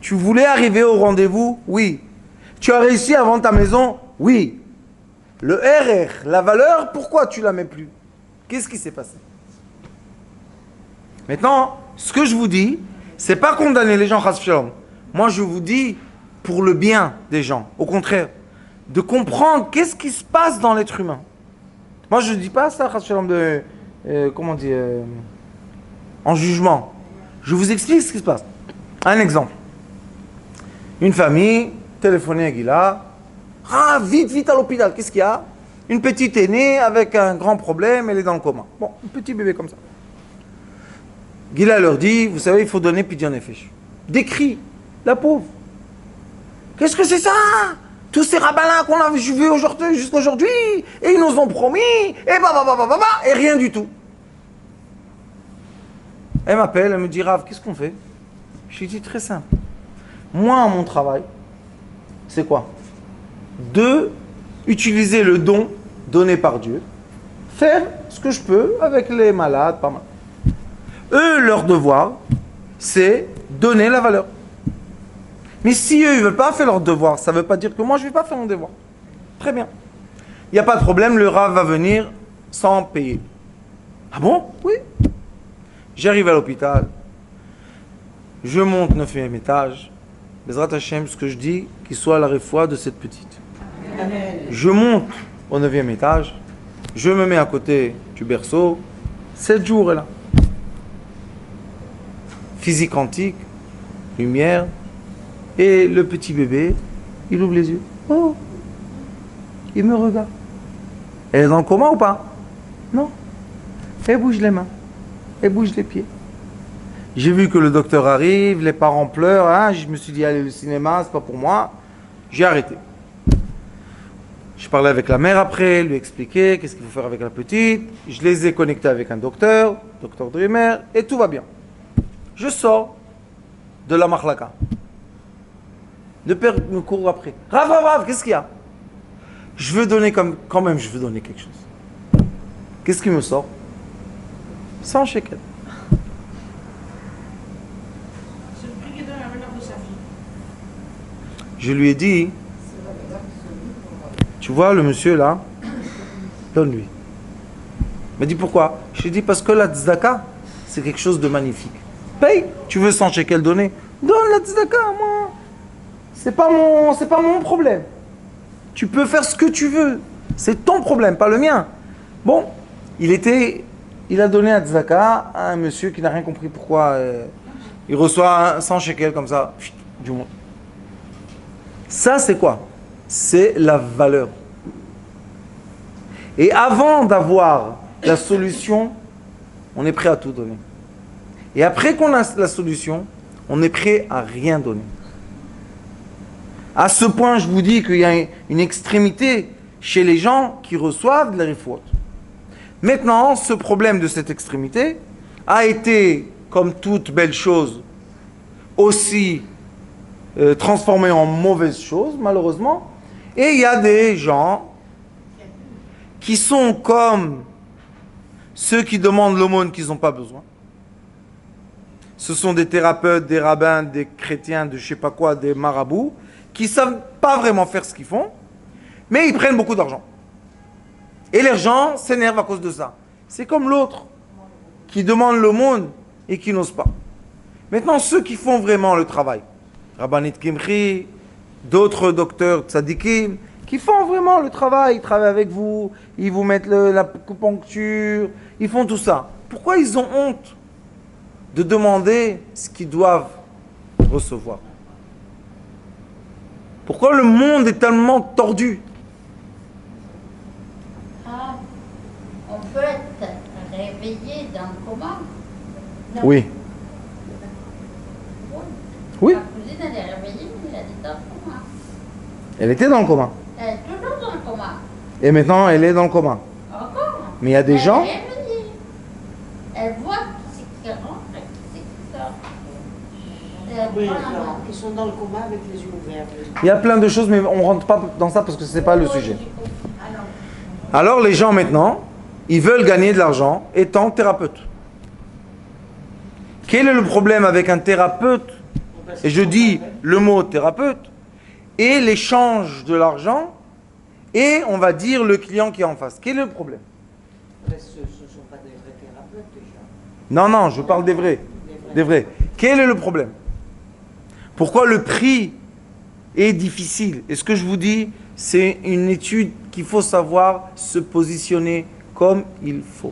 Tu voulais arriver au rendez-vous? Oui. Tu as réussi à vendre ta maison? Oui. Le RR, la valeur, pourquoi tu ne la mets plus? Qu'est-ce qui s'est passé? Maintenant, ce que je vous dis, c'est pas condamner les gens, chas v'shalom. Moi, je vous dis pour le bien des gens. Au contraire, de comprendre qu'est-ce qui se passe dans l'être humain. Moi, je ne dis pas ça, chas v'shalom, en jugement. Je vous explique ce qui se passe. Un exemple. Une famille, téléphonée à Gila. Ah, vite à l'hôpital. Qu'est-ce qu'il y a? Une petite est née avec un grand problème, elle est dans le coma. Bon, un petit bébé comme ça. Gila leur dit, vous savez, il faut donner pidyon nefesh. Des cris, la pauvre. Qu'est-ce que c'est ça? Tous ces rabbins-là qu'on a vus aujourd'hui, jusqu'aujourd'hui, et ils nous ont promis, et rien du tout. Elle m'appelle, elle me dit, Rav, qu'est-ce qu'on fait? Je lui dis, très simple. Moi, mon travail, c'est quoi? De utiliser le don donné par Dieu, faire ce que je peux avec les malades, pas mal. Eux, leur devoir, c'est donner la valeur. Mais si eux, ils ne veulent pas faire leur devoir, ça ne veut pas dire que moi, je ne vais pas faire mon devoir. Très bien. Il n'y a pas de problème, le Rav va venir sans payer. Ah bon? Oui. J'arrive à l'hôpital. Je monte 9e étage. Bezrat Hashem, ce que je dis, qu'il soit la réfoua de cette petite. Je monte au 9e étage. Je me mets à côté du berceau. 7 jours est là. Physique quantique, lumière. Et le petit bébé, il ouvre les yeux. Oh! Il me regarde. Elle est dans le coma ou pas? Non. Elle bouge les mains. Elle bouge les pieds. J'ai vu que le docteur arrive, les parents pleurent. Hein, je me suis dit, allez, le cinéma, c'est pas pour moi. J'ai arrêté. Je parlais avec la mère après, lui expliquer qu'est-ce qu'il faut faire avec la petite. Je les ai connectés avec un docteur Dreamer, et tout va bien. Je sors de la mahlaka. Le père me court après. Rav, qu'est-ce qu'il y a? Je veux donner quand même, je veux donner quelque chose. Qu'est-ce qui me sort? 100 shekels. C'est le prix qui donne la valeur de sa vie. Je lui ai dit, tu vois le monsieur là, donne-lui. Il m'a dit pourquoi? Je lui ai dit parce que la tzedaka, c'est quelque chose de magnifique. Paye, tu veux 100 shekels donner? Donne la tzedaka, moi. C'est pas mon problème. Tu peux faire ce que tu veux. C'est ton problème, pas le mien. Bon, il a donné un tzedaka à un monsieur qui n'a rien compris pourquoi il reçoit 100 shekels comme ça, du monde. Ça, c'est quoi? C'est la valeur. Et avant d'avoir la solution, on est prêt à tout donner. Et après qu'on a la solution, on est prêt à rien donner. À ce point, je vous dis qu'il y a une extrémité chez les gens qui reçoivent de la réfoute. Maintenant, ce problème de cette extrémité a été, comme toute belle chose, aussi transformé en mauvaise chose, malheureusement. Et il y a des gens qui sont comme ceux qui demandent l'aumône qu'ils n'ont pas besoin. Ce sont des thérapeutes, des rabbins, des chrétiens, de je sais pas quoi, des marabouts, qui ne savent pas vraiment faire ce qu'ils font, mais ils prennent beaucoup d'argent. Et les gens s'énervent à cause de ça. C'est comme l'autre qui demande l'aumône et qui n'ose pas. Maintenant, ceux qui font vraiment le travail, Rabbanit Kimchi, d'autres docteurs tzadikim, qui font vraiment le travail, ils travaillent avec vous, ils vous mettent l'acupuncture, ils font tout ça. Pourquoi ils ont honte de demander ce qu'ils doivent recevoir? Pourquoi le monde est tellement tordu? Ah, on peut être réveillé dans le coma. Oui. Oui. Ma cousine, elle est réveillée, mais elle est dans le coma. Elle était dans le coma. Elle est toujours dans le coma. Et maintenant, elle est dans le coma. Encore. Mais il y a des gens... Elle est réveillée. Elle voit qui c'est qui rentre et qui c'est qui sort. Oui, alors, ils sont dans le coma avec les yeux ouverts. Il y a plein de choses, mais on ne rentre pas dans ça parce que ce n'est pas le sujet. Alors les gens maintenant, ils veulent gagner de l'argent étant thérapeute. Quel est le problème avec un thérapeute? Et je dis le mot thérapeute, et l'échange de l'argent, et on va dire le client qui est en face. Quel est le problème? Ce ne sont pas des vrais thérapeutes déjà. Non, je parle des vrais. Des vrais. Quel est le problème? Pourquoi le prix est difficile? Et ce que je vous dis, c'est une étude qu'il faut savoir se positionner comme il faut.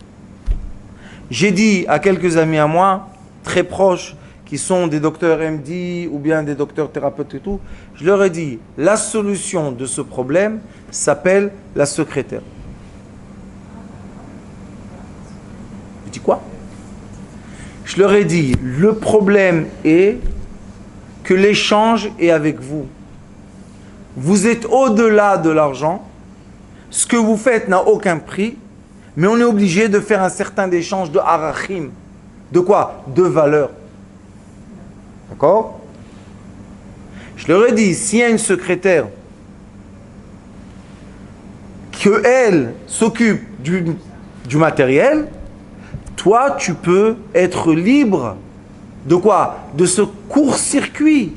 J'ai dit à quelques amis à moi, très proches, qui sont des docteurs MD ou bien des docteurs thérapeutes et tout, je leur ai dit, la solution de ce problème s'appelle la secrétaire. Je dis quoi? Je leur ai dit, le problème est que l'échange est avec vous. Vous êtes au-delà de l'argent. Ce que vous faites n'a aucun prix, mais on est obligé de faire un certain échange de harachim. De quoi? De valeur. D'accord? Je leur ai dit, s'il y a une secrétaire qu'elle s'occupe du matériel, toi, tu peux être libre de quoi? De ce court-circuit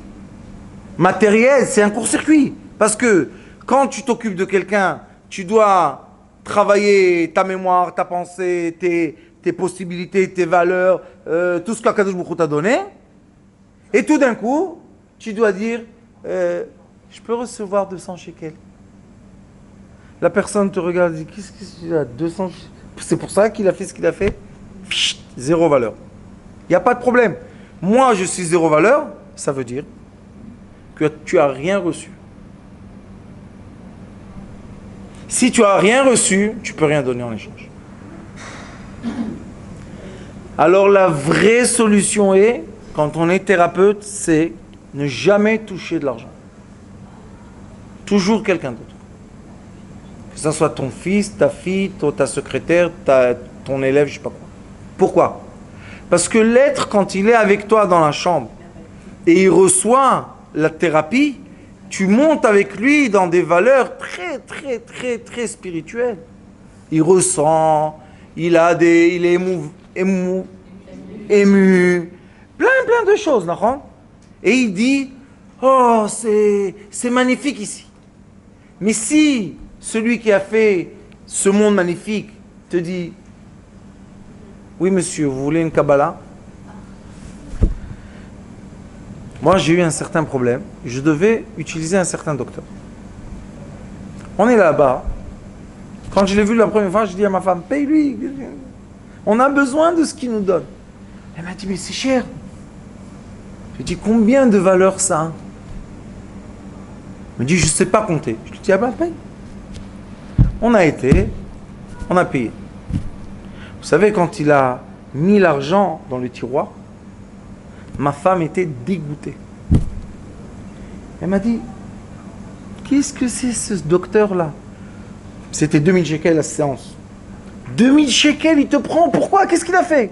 matériel. C'est un court-circuit. Parce que Quand tu t'occupes de quelqu'un, tu dois travailler ta mémoire, ta pensée, tes possibilités, tes valeurs, tout ce qu'Akadosh Baruch Hu t'a donné. Et tout d'un coup, tu dois dire, je peux recevoir 200 shekels. La personne te regarde et dit, qu'est-ce qu'il a 200 shekels. C'est pour ça qu'il a fait ce qu'il a fait. Pchit, zéro valeur. Il n'y a pas de problème. Moi, je suis zéro valeur, ça veut dire que tu n'as rien reçu. Si tu n'as rien reçu, tu ne peux rien donner en échange. Alors la vraie solution est, quand on est thérapeute, c'est ne jamais toucher de l'argent. Toujours quelqu'un d'autre. Que ce soit ton fils, ta fille, ta secrétaire, ton élève, je ne sais pas quoi. Pourquoi? Parce que l'être, quand il est avec toi dans la chambre et il reçoit la thérapie, tu montes avec lui dans des valeurs très, très, très, très spirituelles. Il ressent, il est ému, plein de choses, d'accord? Et il dit, oh, c'est magnifique ici. Mais si celui qui a fait ce monde magnifique te dit, oui monsieur, vous voulez une Kabbalah? Moi j'ai eu un certain problème, je devais utiliser un certain docteur. On est là-bas, quand je l'ai vu la première fois, je dis à ma femme, paye-lui, on a besoin de ce qu'il nous donne. Elle m'a dit, mais c'est cher. Je lui ai dit, combien de valeur ça? Elle me dit, je ne sais pas compter. Je lui ai dit, ah ben paye. On a été, on a payé. Vous savez, quand il a mis l'argent dans le tiroir, ma femme était dégoûtée. Elle m'a dit, qu'est-ce que c'est ce docteur-là? C'était 2000 shekels la séance. 2000 shekels, il te prend, pourquoi? Qu'est-ce qu'il a fait?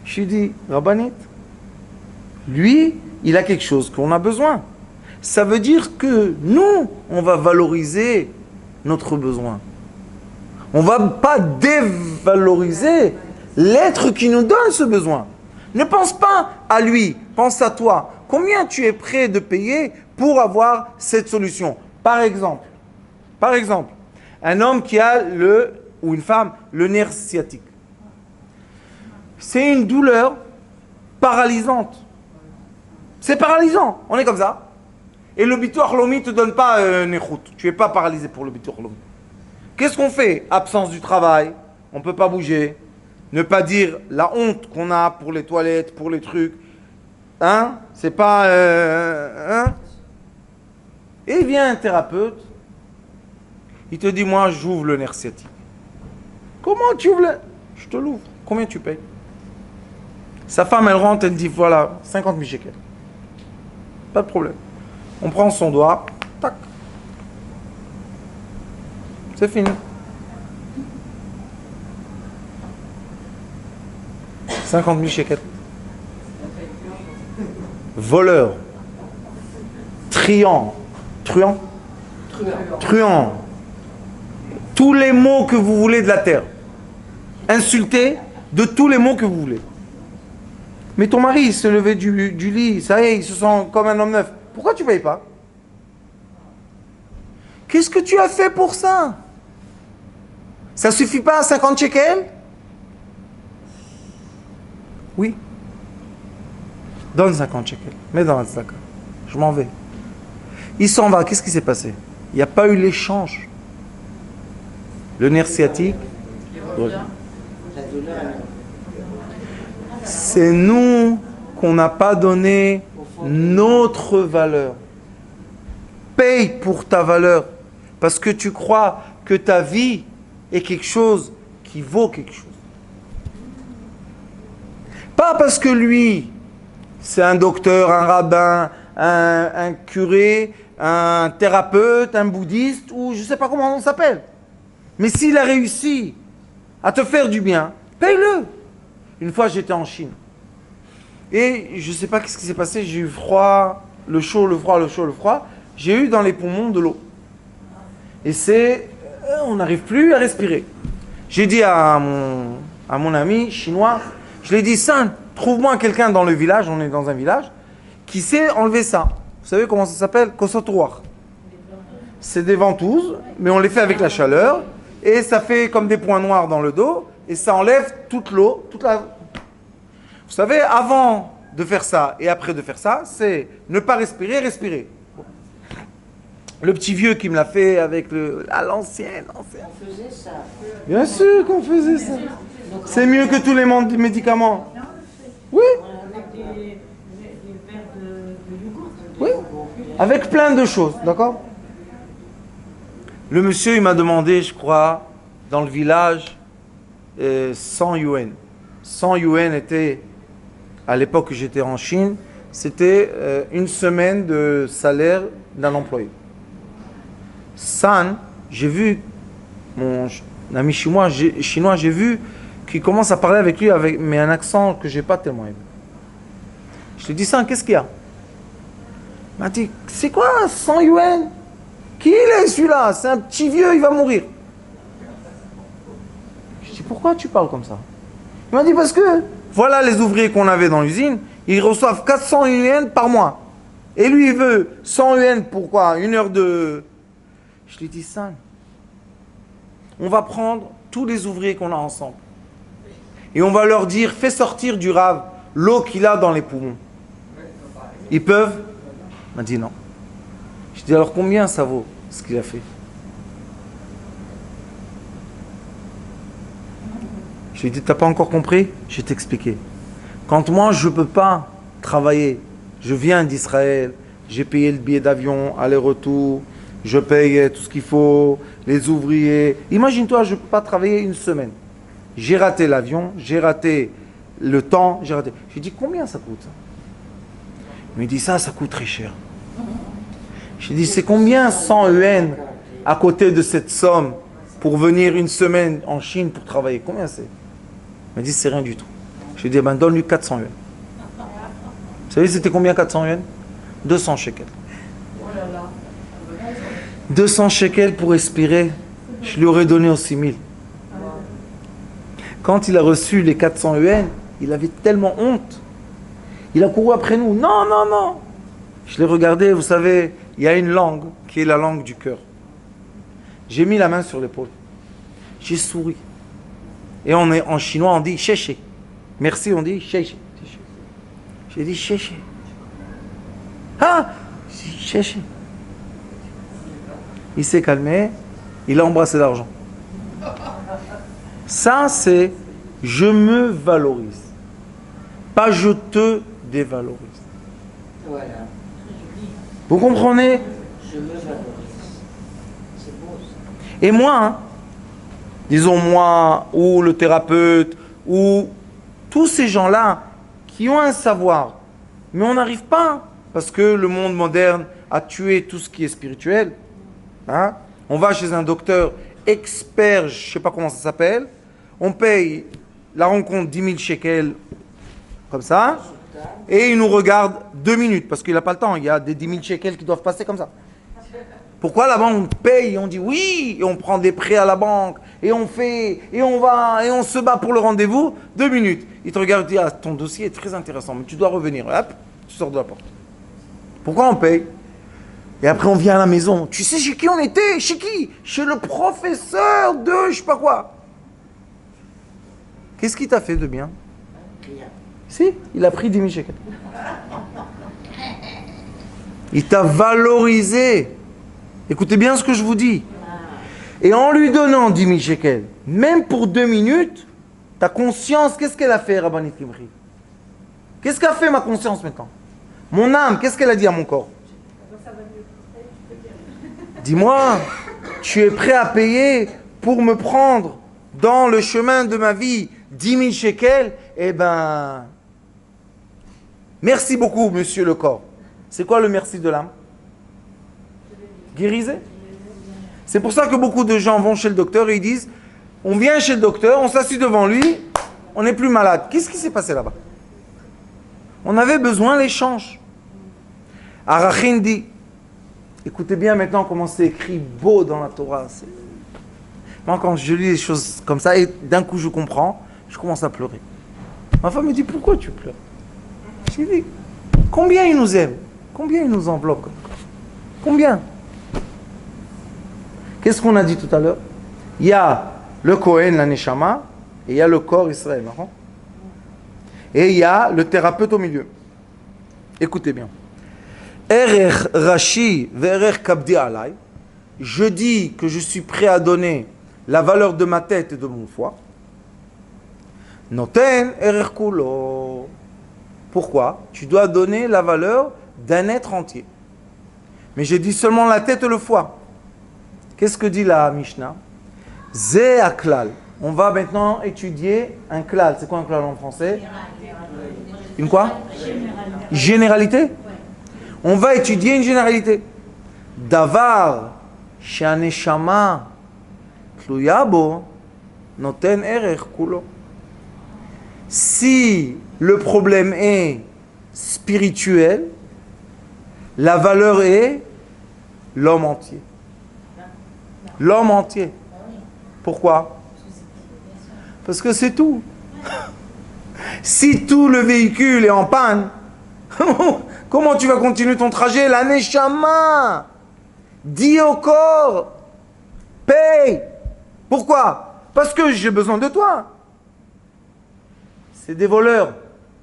Je lui ai dit, Rabbanit, lui, il a quelque chose qu'on a besoin. Ça veut dire que nous, on va valoriser notre besoin. On ne va pas dévaloriser l'être qui nous donne ce besoin. Ne pense pas à lui, pense à toi. Combien tu es prêt de payer pour avoir cette solution? Par exemple, un homme qui a ou une femme, le nerf sciatique. C'est une douleur paralysante. C'est paralysant, on est comme ça. Et le Bitoach Lomi ne te donne pas Nechout. Tu n'es pas paralysé pour le Bitoach Lomi. Qu'est-ce qu'on fait? Absence du travail, on ne peut pas bouger. Ne pas dire la honte qu'on a pour les toilettes, pour les trucs. Hein? C'est pas... hein? Et vient un thérapeute, il te dit, moi j'ouvre le nerf sciatique. Comment tu ouvres le... Je te l'ouvre. Combien tu payes? Sa femme, elle rentre, elle dit, voilà, 50 000 shekels. Pas de problème. On prend son doigt, tac. C'est fini. 50 000 shekels. Voleur. Truand. Tous les mots que vous voulez de la terre. Insulté de tous les mots que vous voulez. Mais ton mari, il se levait du lit, ça y est, il se sent comme un homme neuf. Pourquoi tu ne payes pas? Qu'est-ce que tu as fait pour ça? Ça ne suffit pas à 50 shekels? Oui. Donne 50 shekels. Mets dans la tzedaka. Je m'en vais. Il s'en va. Qu'est-ce qui s'est passé? Il n'y a pas eu l'échange. Le nerf sciatique. C'est nous qu'on n'a pas donné notre valeur. Paye pour ta valeur. Parce que tu crois que ta vie est quelque chose qui vaut quelque chose. Pas parce que lui, c'est un docteur, un rabbin, un curé, un thérapeute, un bouddhiste, ou je ne sais pas comment on s'appelle. Mais s'il a réussi à te faire du bien, paye-le. Une fois, j'étais en Chine. Et je ne sais pas ce qui s'est passé, j'ai eu froid, le chaud, le froid, le chaud, le froid. J'ai eu dans les poumons de l'eau. Et on n'arrive plus à respirer. J'ai dit à mon ami chinois, je lui ai dit, Saint, trouve-moi quelqu'un dans le village, on est dans un village, qui sait enlever ça. Vous savez comment ça s'appelle? Kosotouar. C'est des ventouses, mais on les fait avec la chaleur. Et ça fait comme des points noirs dans le dos. Et ça enlève toute l'eau, toute la... Vous savez, avant de faire ça et après de faire ça, c'est ne pas respirer, respirer. Le petit vieux qui me l'a fait avec l'ancienne. On faisait ça. Bien sûr qu'on faisait ça. C'est mieux que tous les médicaments. Oui. Avec des verres de yogourt. Oui. Avec plein de choses, d'accord? Le monsieur, il m'a demandé, je crois, dans le village, 100 yuan. 100 yuan était, à l'époque où j'étais en Chine, c'était une semaine de salaire d'un employé. San, j'ai vu, mon ami chinois, j'ai vu qu'il commence à parler avec lui, mais un accent que j'ai pas tellement aimé. Je lui ai dit, San, qu'est-ce qu'il y a? Il m'a dit, c'est quoi 100 yuan? Qui il est celui-là? C'est un petit vieux, il va mourir. Je dis, pourquoi tu parles comme ça? Il m'a dit, parce que voilà les ouvriers qu'on avait dans l'usine, ils reçoivent 400 yuan par mois. Et lui, il veut 100 yuan pour quoi? Une heure de... Je lui ai dit, ça, on va prendre tous les ouvriers qu'on a ensemble. Et on va leur dire, fais sortir du rave l'eau qu'il a dans les poumons. Ils peuvent? Il m'a dit non. Je dis, alors combien ça vaut ce qu'il a fait? Je lui ai dit, t'as pas encore compris? Je vais t'expliquer. Quand moi, je ne peux pas travailler, je viens d'Israël, j'ai payé le billet d'avion, aller-retour, je paye tout ce qu'il faut, les ouvriers. Imagine-toi, je ne peux pas travailler une semaine. J'ai raté l'avion, j'ai raté le temps, j'ai raté. Je lui ai dit, combien ça coûte ça? Il me dit, ça coûte très cher. Je lui ai dit, c'est combien 100 yuan à côté de cette somme pour venir une semaine en Chine pour travailler? Combien c'est? Il m'a dit, c'est rien du tout. Je lui ai dit, ben donne-lui 400 yuan. Vous savez, c'était combien 400 yuan? 200 shekels. 200 shekels pour respirer, je lui aurais donné aussi 1000. Quand il a reçu les 400 yuan, il avait tellement honte. Il a couru après nous. Non, non, non. Je l'ai regardé, vous savez, il y a une langue qui est la langue du cœur. J'ai mis la main sur l'épaule. J'ai souri. Et en chinois, on dit chéché. Merci, on dit chéché. J'ai dit chéché. Ah, chéché. Il s'est calmé, il a embrassé l'argent. Ça, c'est je me valorise. Pas je te dévalorise. Voilà. Vous comprenez? Je me valorise. C'est beau ça. Et moi, disons moi, ou le thérapeute, ou tous ces gens-là qui ont un savoir, mais on n'arrive pas, parce que le monde moderne a tué tout ce qui est spirituel. Hein? On va chez un docteur expert, je ne sais pas comment ça s'appelle, on paye la rencontre 10 000 shekels, comme ça, et il nous regarde 2 minutes, parce qu'il n'a pas le temps, il y a des 10 000 shekels qui doivent passer comme ça. Pourquoi là-bas on paye, et on dit oui, et on prend des prêts à la banque, et on fait, et on va, et on se bat pour le rendez-vous, 2 minutes. Il te regarde et dit, ah, ton dossier est très intéressant, mais tu dois revenir. Hop, tu sors de la porte. Pourquoi on paye? Et après on vient à la maison. Tu sais chez qui on était? Chez qui? Chez le professeur de je sais pas quoi. Qu'est-ce qu'il t'a fait de bien? Si, il a pris 10 000 shekels. Il t'a valorisé. Écoutez bien ce que je vous dis. Et en lui donnant 10 000 shekels, même pour 2 minutes, ta conscience, qu'est-ce qu'elle a fait, Rabbanit Kimri? Qu'est-ce qu'a fait ma conscience maintenant? Mon âme, qu'est-ce qu'elle a dit à mon corps? Dis-moi, tu es prêt à payer pour me prendre dans le chemin de ma vie 10 000 shekels? Eh ben, merci beaucoup, monsieur le corps. C'est quoi le merci de l'âme? Guérisé. C'est pour ça que beaucoup de gens vont chez le docteur et ils disent, on vient chez le docteur, on s'assied devant lui, on n'est plus malade. Qu'est-ce qui s'est passé là-bas? On avait besoin de l'échange. Arachin dit, écoutez bien maintenant comment c'est écrit beau dans la Torah. Moi quand je lis les choses comme ça et d'un coup je comprends, je commence à pleurer. Ma femme me dit, pourquoi tu pleures? Je lui dis, combien il nous aime? Combien il nous enveloppe? Combien? Qu'est-ce qu'on a dit tout à l'heure? Il y a le Kohen, la Neshama, et il y a le corps Israël. Et il y a le thérapeute au milieu. Écoutez bien. Erech Rashi ve'erech kabdi alay. Je dis que je suis prêt à donner la valeur de ma tête et de mon foie. Noten erech kulo. Pourquoi? Tu dois donner la valeur d'un être entier. Mais j'ai dit seulement la tête et le foie. Qu'est-ce que dit la Mishnah? Ze aklal. On va maintenant étudier un klal. C'est quoi un klal en français? Une quoi? Généralité. On va étudier une généralité. Davar she'aneshama tluya bo noten erech kulo. Si le problème est spirituel, la valeur est l'homme entier. L'homme entier. Pourquoi? Parce que c'est tout. Si tout le véhicule est en panne, comment tu vas continuer ton trajet? La neshama, dis au corps, paye. Pourquoi? Parce que j'ai besoin de toi. C'est des voleurs.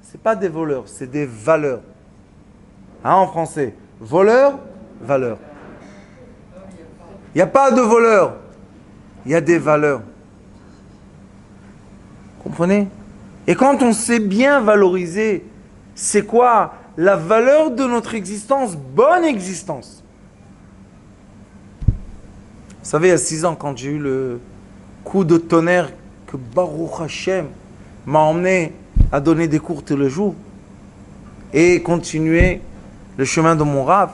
C'est pas des voleurs, c'est des valeurs. Hein, en français, voleur, valeur. Il n'y a pas de voleurs, il y a des valeurs. Comprenez? Et quand on sait bien valoriser, c'est quoi la valeur de notre existence, bonne existence. Vous savez, il y a 6 ans, quand j'ai eu le coup de tonnerre que Baruch Hashem m'a emmené à donner des cours tous les jours et continuer le chemin de mon rêve,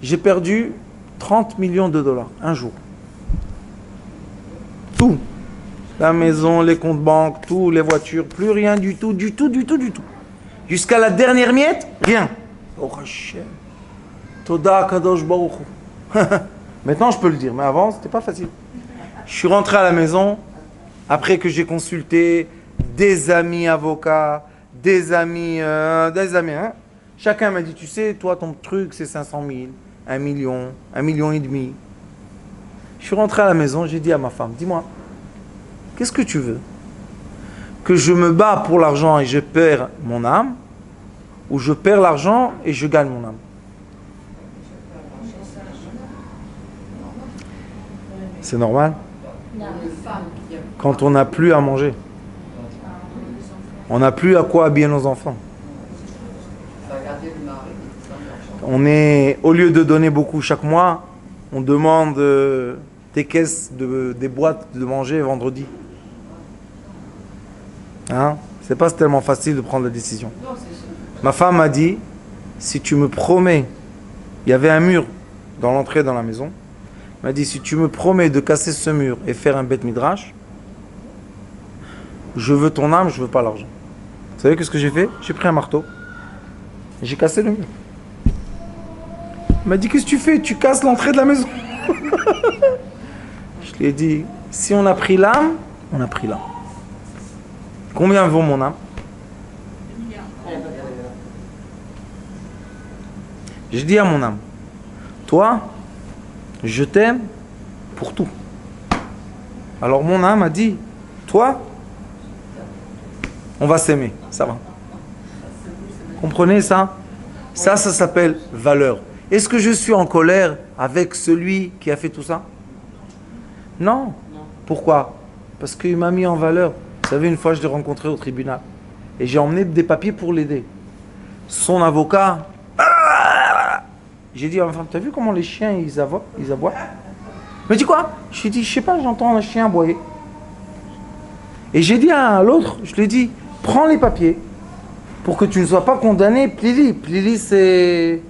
j'ai perdu 30 millions de dollars un jour. Tout. La maison, les comptes banques, tout, les voitures, plus rien du tout, du tout, du tout, du tout. Jusqu'à la dernière miette, rien. Oh Hashem. Toda Kadosh Baruch Hu. Maintenant, je peux le dire, mais avant, c'était pas facile. Je suis rentré à la maison, après que j'ai consulté des amis avocats, des amis, hein. Chacun m'a dit, tu sais, toi, ton truc, c'est 500 000, 1 million, 1,5 million. Je suis rentré à la maison, j'ai dit à ma femme, dis-moi, qu'est-ce que tu veux? Que je me bats pour l'argent et je perds mon âme, ou je perds l'argent et je gagne mon âme? C'est normal? Quand on n'a plus à manger, on n'a plus à quoi habiller nos enfants. On est, au lieu de donner beaucoup chaque mois, on demande des caisses, des boîtes de manger vendredi. Hein? C'est pas tellement facile de prendre la décision. Ma femme m'a dit, si tu me promets, il y avait un mur dans l'entrée dans la maison, elle m'a dit, si tu me promets de casser ce mur et faire un beth midrash, je veux ton âme, je veux pas l'argent. Vous savez ce que j'ai fait? J'ai pris un marteau et j'ai cassé le mur. Elle m'a dit, qu'est-ce que tu fais? Tu casses l'entrée de la maison. Je lui ai dit, si on a pris l'âme, on a pris l'âme. Combien vaut mon âme? J'ai dit à mon âme, toi, je t'aime pour tout. Alors mon âme a dit, toi, on va s'aimer, ça va. Comprenez ça? Ça s'appelle valeur. Est-ce que je suis en colère avec celui qui a fait tout ça? Non. Pourquoi? Parce qu'il m'a mis en valeur. Vous savez, une fois je l'ai rencontré au tribunal et j'ai emmené des papiers pour l'aider. Son avocat, j'ai dit à ma femme, t'as vu comment les chiens ils aboient? Il m'a dit quoi? J'ai dit, je sais pas, j'entends un chien aboyer. Et j'ai dit à l'autre, je lui ai dit, prends les papiers pour que tu ne sois pas condamné. Plili. Plili, c'est...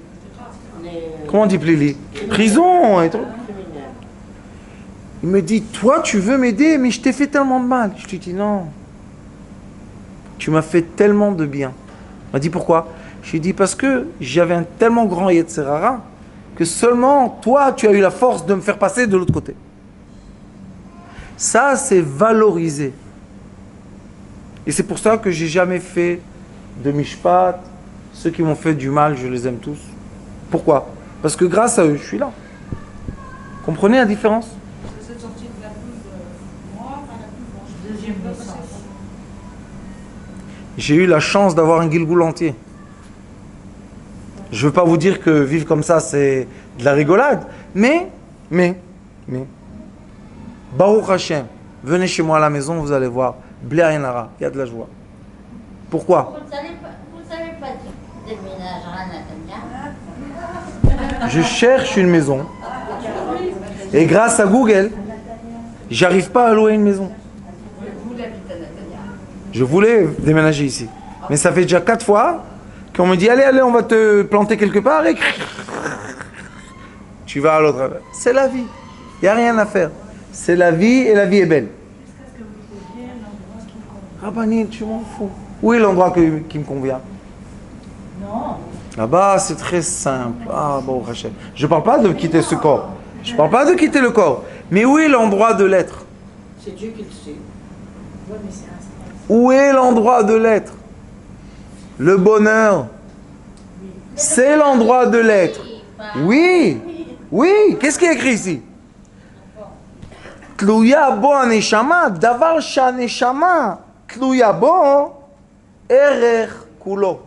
Comment on dit plili? Prison et tout. Il me dit, toi tu veux m'aider, mais je t'ai fait tellement de mal. Je lui dis, non. Tu m'as fait tellement de bien. Il m'a dit, pourquoi? Je lui ai dit, parce que j'avais un tellement grand Yetzerara que seulement toi tu as eu la force de me faire passer de l'autre côté. Ça, c'est valoriser. Et c'est pour ça que j'ai jamais fait de mishpat. Ceux qui m'ont fait du mal, je les aime tous. Pourquoi? Parce que grâce à eux, je suis là. Comprenez la différence? Vous êtes sorti de la plus moi, à la plus Deuxième naissance. J'ai eu la chance d'avoir un Gilgoul entier. Je ne veux pas vous dire que vivre comme ça, c'est de la rigolade. Mais, Baruch Hashem, venez chez moi à la maison, vous allez voir. Blé Ayanara, il y a de la joie. Pourquoi? Vous ne savez pas déménager à Natania? Je cherche une maison. Et grâce à Google, j'arrive pas à louer une maison. Je voulais déménager ici. Mais ça fait déjà 4 fois qu'on me dit, allez, on va te planter quelque part et tu vas à l'autre. C'est la vie. Il n'y a rien à faire. C'est la vie et la vie est belle. Rabbanit, tu m'en fous. Où est l'endroit qui me convient? Non. Là-bas, c'est très simple. Ah, bon, Rachel. Je ne parle pas de quitter ce corps. Je ne parle pas de quitter le corps. Mais où est l'endroit de l'être? C'est Dieu qui le sait. Ouais, mais c'est un stress. Où est l'endroit de l'être? Le bonheur. C'est l'endroit de l'être. Oui. Oui. Qu'est-ce qui est écrit ici? Tluya bo aneshama, davar shaneshama. Tluya bo erech kulo.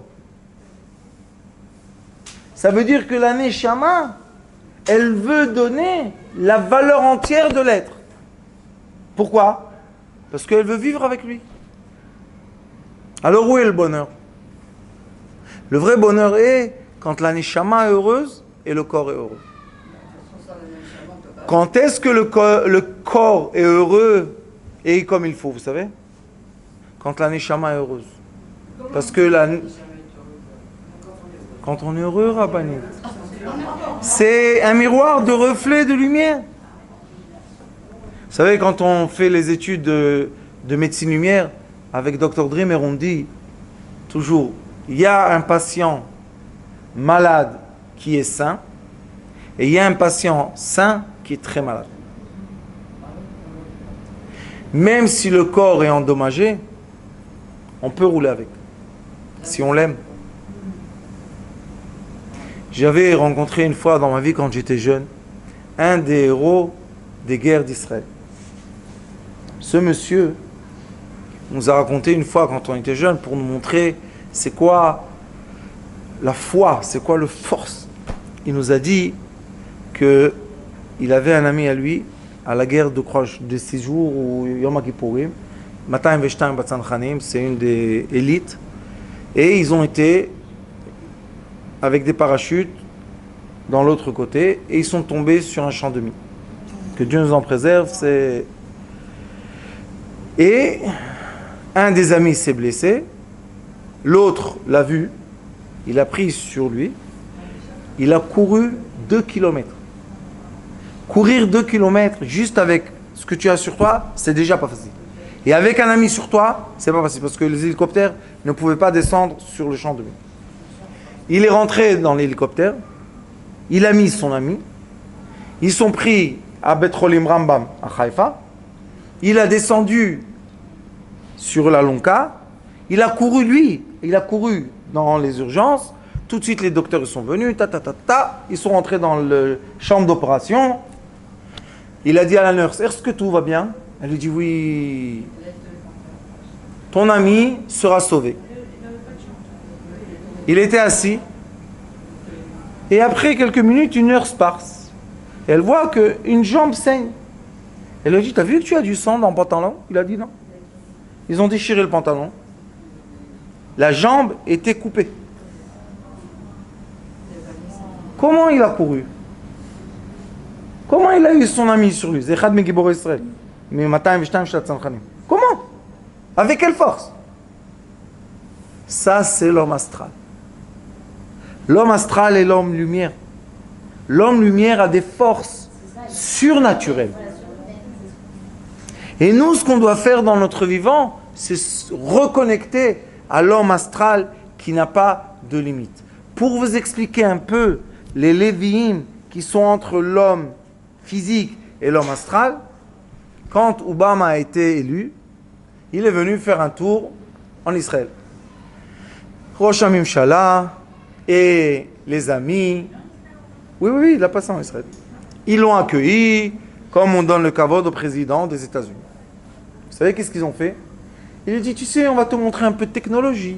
Ça veut dire que la neshama, elle veut donner la valeur entière de l'être. Pourquoi? Parce qu'elle veut vivre avec lui. Alors où est le bonheur? Le vrai bonheur est quand la neshama est heureuse et le corps est heureux. Quand est-ce que le corps est heureux et comme il faut, vous savez? Quand la neshama est heureuse. Parce que quand on est heureux, Rabbani, c'est un miroir de reflet de lumière. Vous savez, quand on fait les études de médecine lumière, avec Dr. Dreamer, on dit toujours, il y a un patient malade qui est sain, et il y a un patient sain qui est très malade. Même si le corps est endommagé, on peut rouler avec, si on l'aime. J'avais rencontré une fois dans ma vie, quand j'étais jeune, un des héros des guerres d'Israël. Ce monsieur nous a raconté une fois, quand on était jeune, pour nous montrer c'est quoi la foi, c'est quoi le force. Il nous a dit qu'il avait un ami à lui, à la guerre de 6 jours, ou Yom Kippourim, 202 Batzanchanim, c'est une des élites, et ils ont été avec des parachutes dans l'autre côté, et ils sont tombés sur un champ de mine. Que Dieu nous en préserve, c'est... Et un des amis s'est blessé, l'autre l'a vu, il a pris sur lui, il a couru 2 kilomètres. Courir 2 kilomètres juste avec ce que tu as sur toi, c'est déjà pas facile. Et avec un ami sur toi, c'est pas facile, parce que les hélicoptères ne pouvaient pas descendre sur le champ de mine. Il est rentré dans l'hélicoptère, il a mis son ami, ils sont pris à Bet Holim Rambam à Haïfa, il a descendu sur la Lonka, il a couru lui, il a couru dans les urgences, tout de suite les docteurs sont venus, ils sont rentrés dans la chambre d'opération, il a dit à la nurse, est-ce que tout va bien? Elle lui dit oui, ton ami sera sauvé. Il était assis, et après quelques minutes, une nurse passe. Et elle voit qu'une jambe saigne. Elle lui a dit, t'as vu que tu as du sang dans le pantalon? Il a dit non. Ils ont déchiré le pantalon. La jambe était coupée. Comment il a couru? Comment il a eu son ami sur lui? Comment? Avec quelle force? Ça, c'est l'homme astral. L'homme astral est l'homme lumière. L'homme lumière a des forces surnaturelles. Et nous, ce qu'on doit faire dans notre vivant, c'est se reconnecter à l'homme astral qui n'a pas de limite. Pour vous expliquer un peu les lévi'im qui sont entre l'homme physique et l'homme astral, quand Obama a été élu, il est venu faire un tour en Israël. Rosh HaMimshala et les amis. Oui, il a passé en Israël. Ils l'ont accueilli comme on donne le kavod au président des États-Unis. Vous savez qu'est-ce qu'ils ont fait? Il a dit, tu sais, on va te montrer un peu de technologie.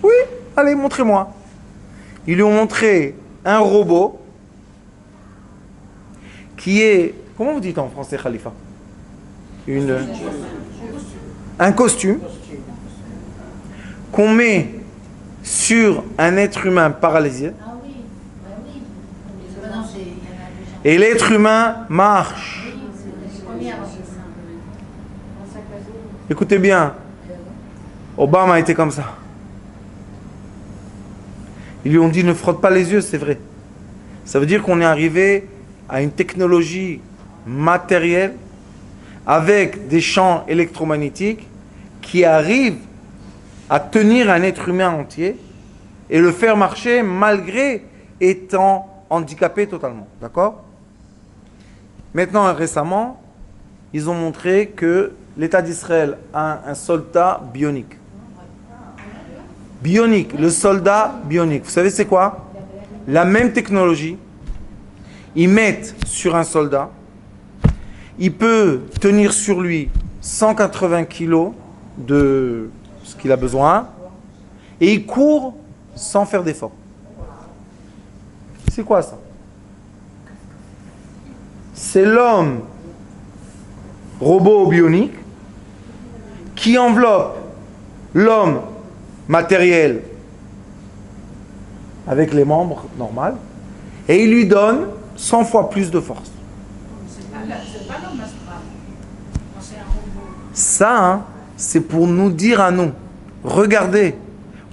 Oui, allez, montrez-moi. Ils lui ont montré un robot qui est, comment vous dites en français, Khalifa? Un costume qu'on met sur un être humain paralysé. Ah oui, bah oui. Et l'être humain marche. Écoutez bien, Obama était comme ça. Ils lui ont dit ne frotte pas les yeux, c'est vrai. Ça veut dire qu'on est arrivé à une technologie matérielle avec des champs électromagnétiques qui arrivent à tenir un être humain entier et le faire marcher malgré étant handicapé totalement. D'accord? Maintenant, récemment, ils ont montré que l'État d'Israël a un soldat bionique. Bionique, le soldat bionique. Vous savez c'est quoi? La même technologie. Ils mettent sur un soldat. Il peut tenir sur lui 180 kilos de ce qu'il a besoin. Et il court sans faire d'effort. C'est quoi ça? C'est l'homme robot bionique qui enveloppe l'homme matériel avec les membres normaux et il lui donne 100 fois plus de force. C'est pas l'homme astral. C'est un robot. Ça, c'est pour nous dire à nous, regardez,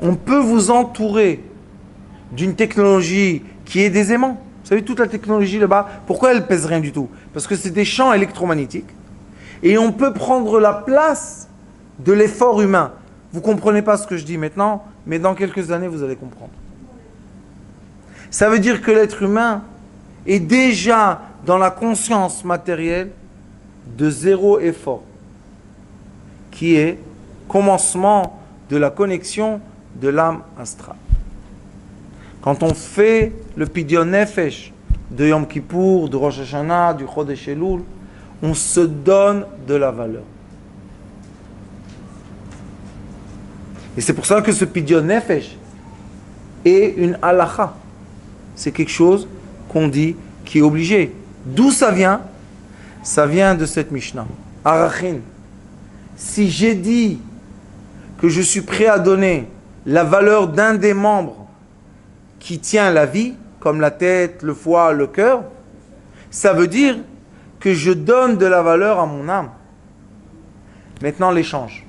on peut vous entourer d'une technologie qui est des aimants. Vous savez, toute la technologie là-bas, pourquoi elle pèse rien du tout? Parce que c'est des champs électromagnétiques et on peut prendre la place de l'effort humain. Vous ne comprenez pas ce que je dis maintenant, mais dans quelques années, vous allez comprendre. Ça veut dire que l'être humain est déjà dans la conscience matérielle de zéro effort, qui est commencement de la connexion de l'âme astrale. Quand on fait le Pidyon Nefesh de Yom Kippour, de Rosh Hashanah, du Chodesh Elul, on se donne de la valeur. Et c'est pour ça que ce Pidyon Nefesh est une halakha. C'est quelque chose qu'on dit qui est obligé. D'où ça vient? Ça vient de cette Mishnah. Arachin. Si j'ai dit que je suis prêt à donner la valeur d'un des membres qui tient la vie, comme la tête, le foie, le cœur, ça veut dire que je donne de la valeur à mon âme. Maintenant, l'échange.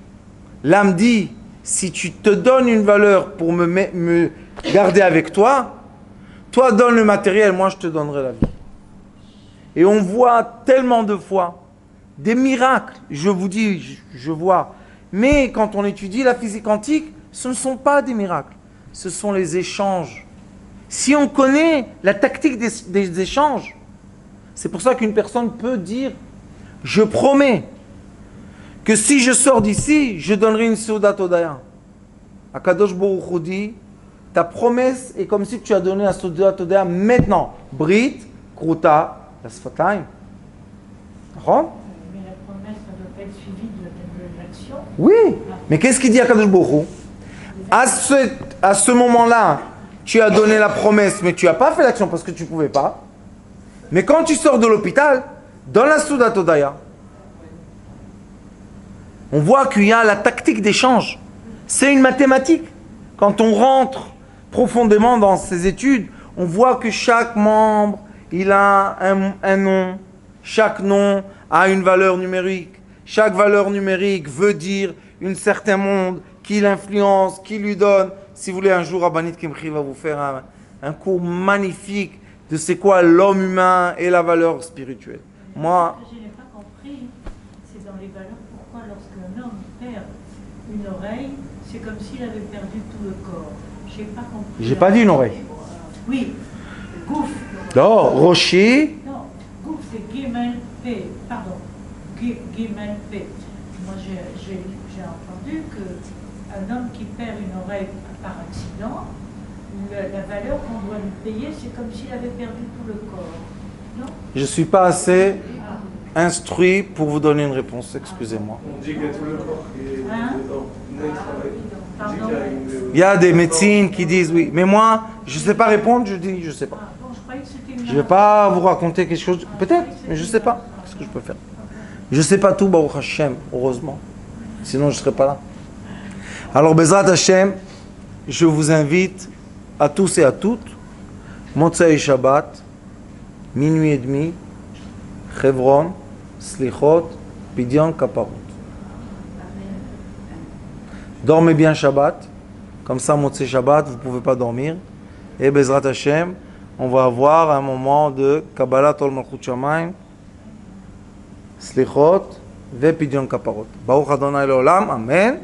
L'âme dit, si tu te donnes une valeur pour me garder avec toi, toi donne le matériel, moi je te donnerai la vie. Et on voit tellement de fois des miracles, je vous dis, je vois. Mais quand on étudie la physique quantique, ce ne sont pas des miracles, ce sont les échanges. Si on connaît la tactique des échanges, c'est pour ça qu'une personne peut dire, je promets que si je sors d'ici, je donnerai une Seudat Odaya. Akadosh Baruch Hu dit, ta promesse est comme si tu as donné un Seudat Odaya maintenant. Brit, Kruta, la Sfatayim. Mais la promesse, ça doit être suivie de l'action. Oui, mais qu'est-ce qu'il dit Akadosh Baruch Hu? À ce moment-là, tu as donné la promesse, mais tu n'as pas fait l'action parce que tu ne pouvais pas. Mais quand tu sors de l'hôpital, dans la Seudat Odaya, on voit qu'il y a la tactique d'échange. C'est une mathématique. Quand on rentre profondément dans ces études, on voit que chaque membre, il a un nom. Chaque nom a une valeur numérique. Chaque valeur numérique veut dire un certain monde qui l'influence, qui lui donne. Si vous voulez, un jour, Rabbanit Kimchi va vous faire un cours magnifique de c'est quoi l'homme humain et la valeur spirituelle. Moi, Ce que je n'ai pas compris, c'est dans les valeurs pourquoi lorsqu'un homme perd une oreille, c'est comme s'il avait perdu tout le corps. Je n'ai pas compris. j'ai pas dit une oreille. Oui, gouffre. Non, Rocher. Non, gouffre c'est Gimel P. Pardon, Gimel P. Moi j'ai entendu qu'un homme qui perd une oreille par accident, la valeur qu'on doit lui payer, c'est comme s'il avait perdu tout le corps. Je ne suis pas assez instruit pour vous donner une réponse, excusez-moi. On dit qu'il y a tout le corps qui est dedans. Pardon. Il y a des médecines qui disent oui, mais moi, je ne sais pas répondre, je dis je ne sais pas. Bon, je croyais que c'était une... Je ne vais pas vous raconter quelque chose, peut-être, mais je ne sais pas. Qu'est-ce que je peux faire? Je ne sais pas tout, Baruch Hashem, heureusement. Sinon, je ne serais pas là. Alors, Bezrat Hashem, je vous invite à tous et à toutes, Motzei Shabbat, minuit et demi, Chevron, Slichot, Pidyon, Kaparot. Dormez bien Shabbat, comme ça, Motzei Shabbat, vous ne pouvez pas dormir. Et Bezrat Hashem, on va avoir un moment de Kabbalah Tol Malchut Shamayim, Slichot, ve Pidyon Kaparot. Baruch Adonai Leolam, Amen.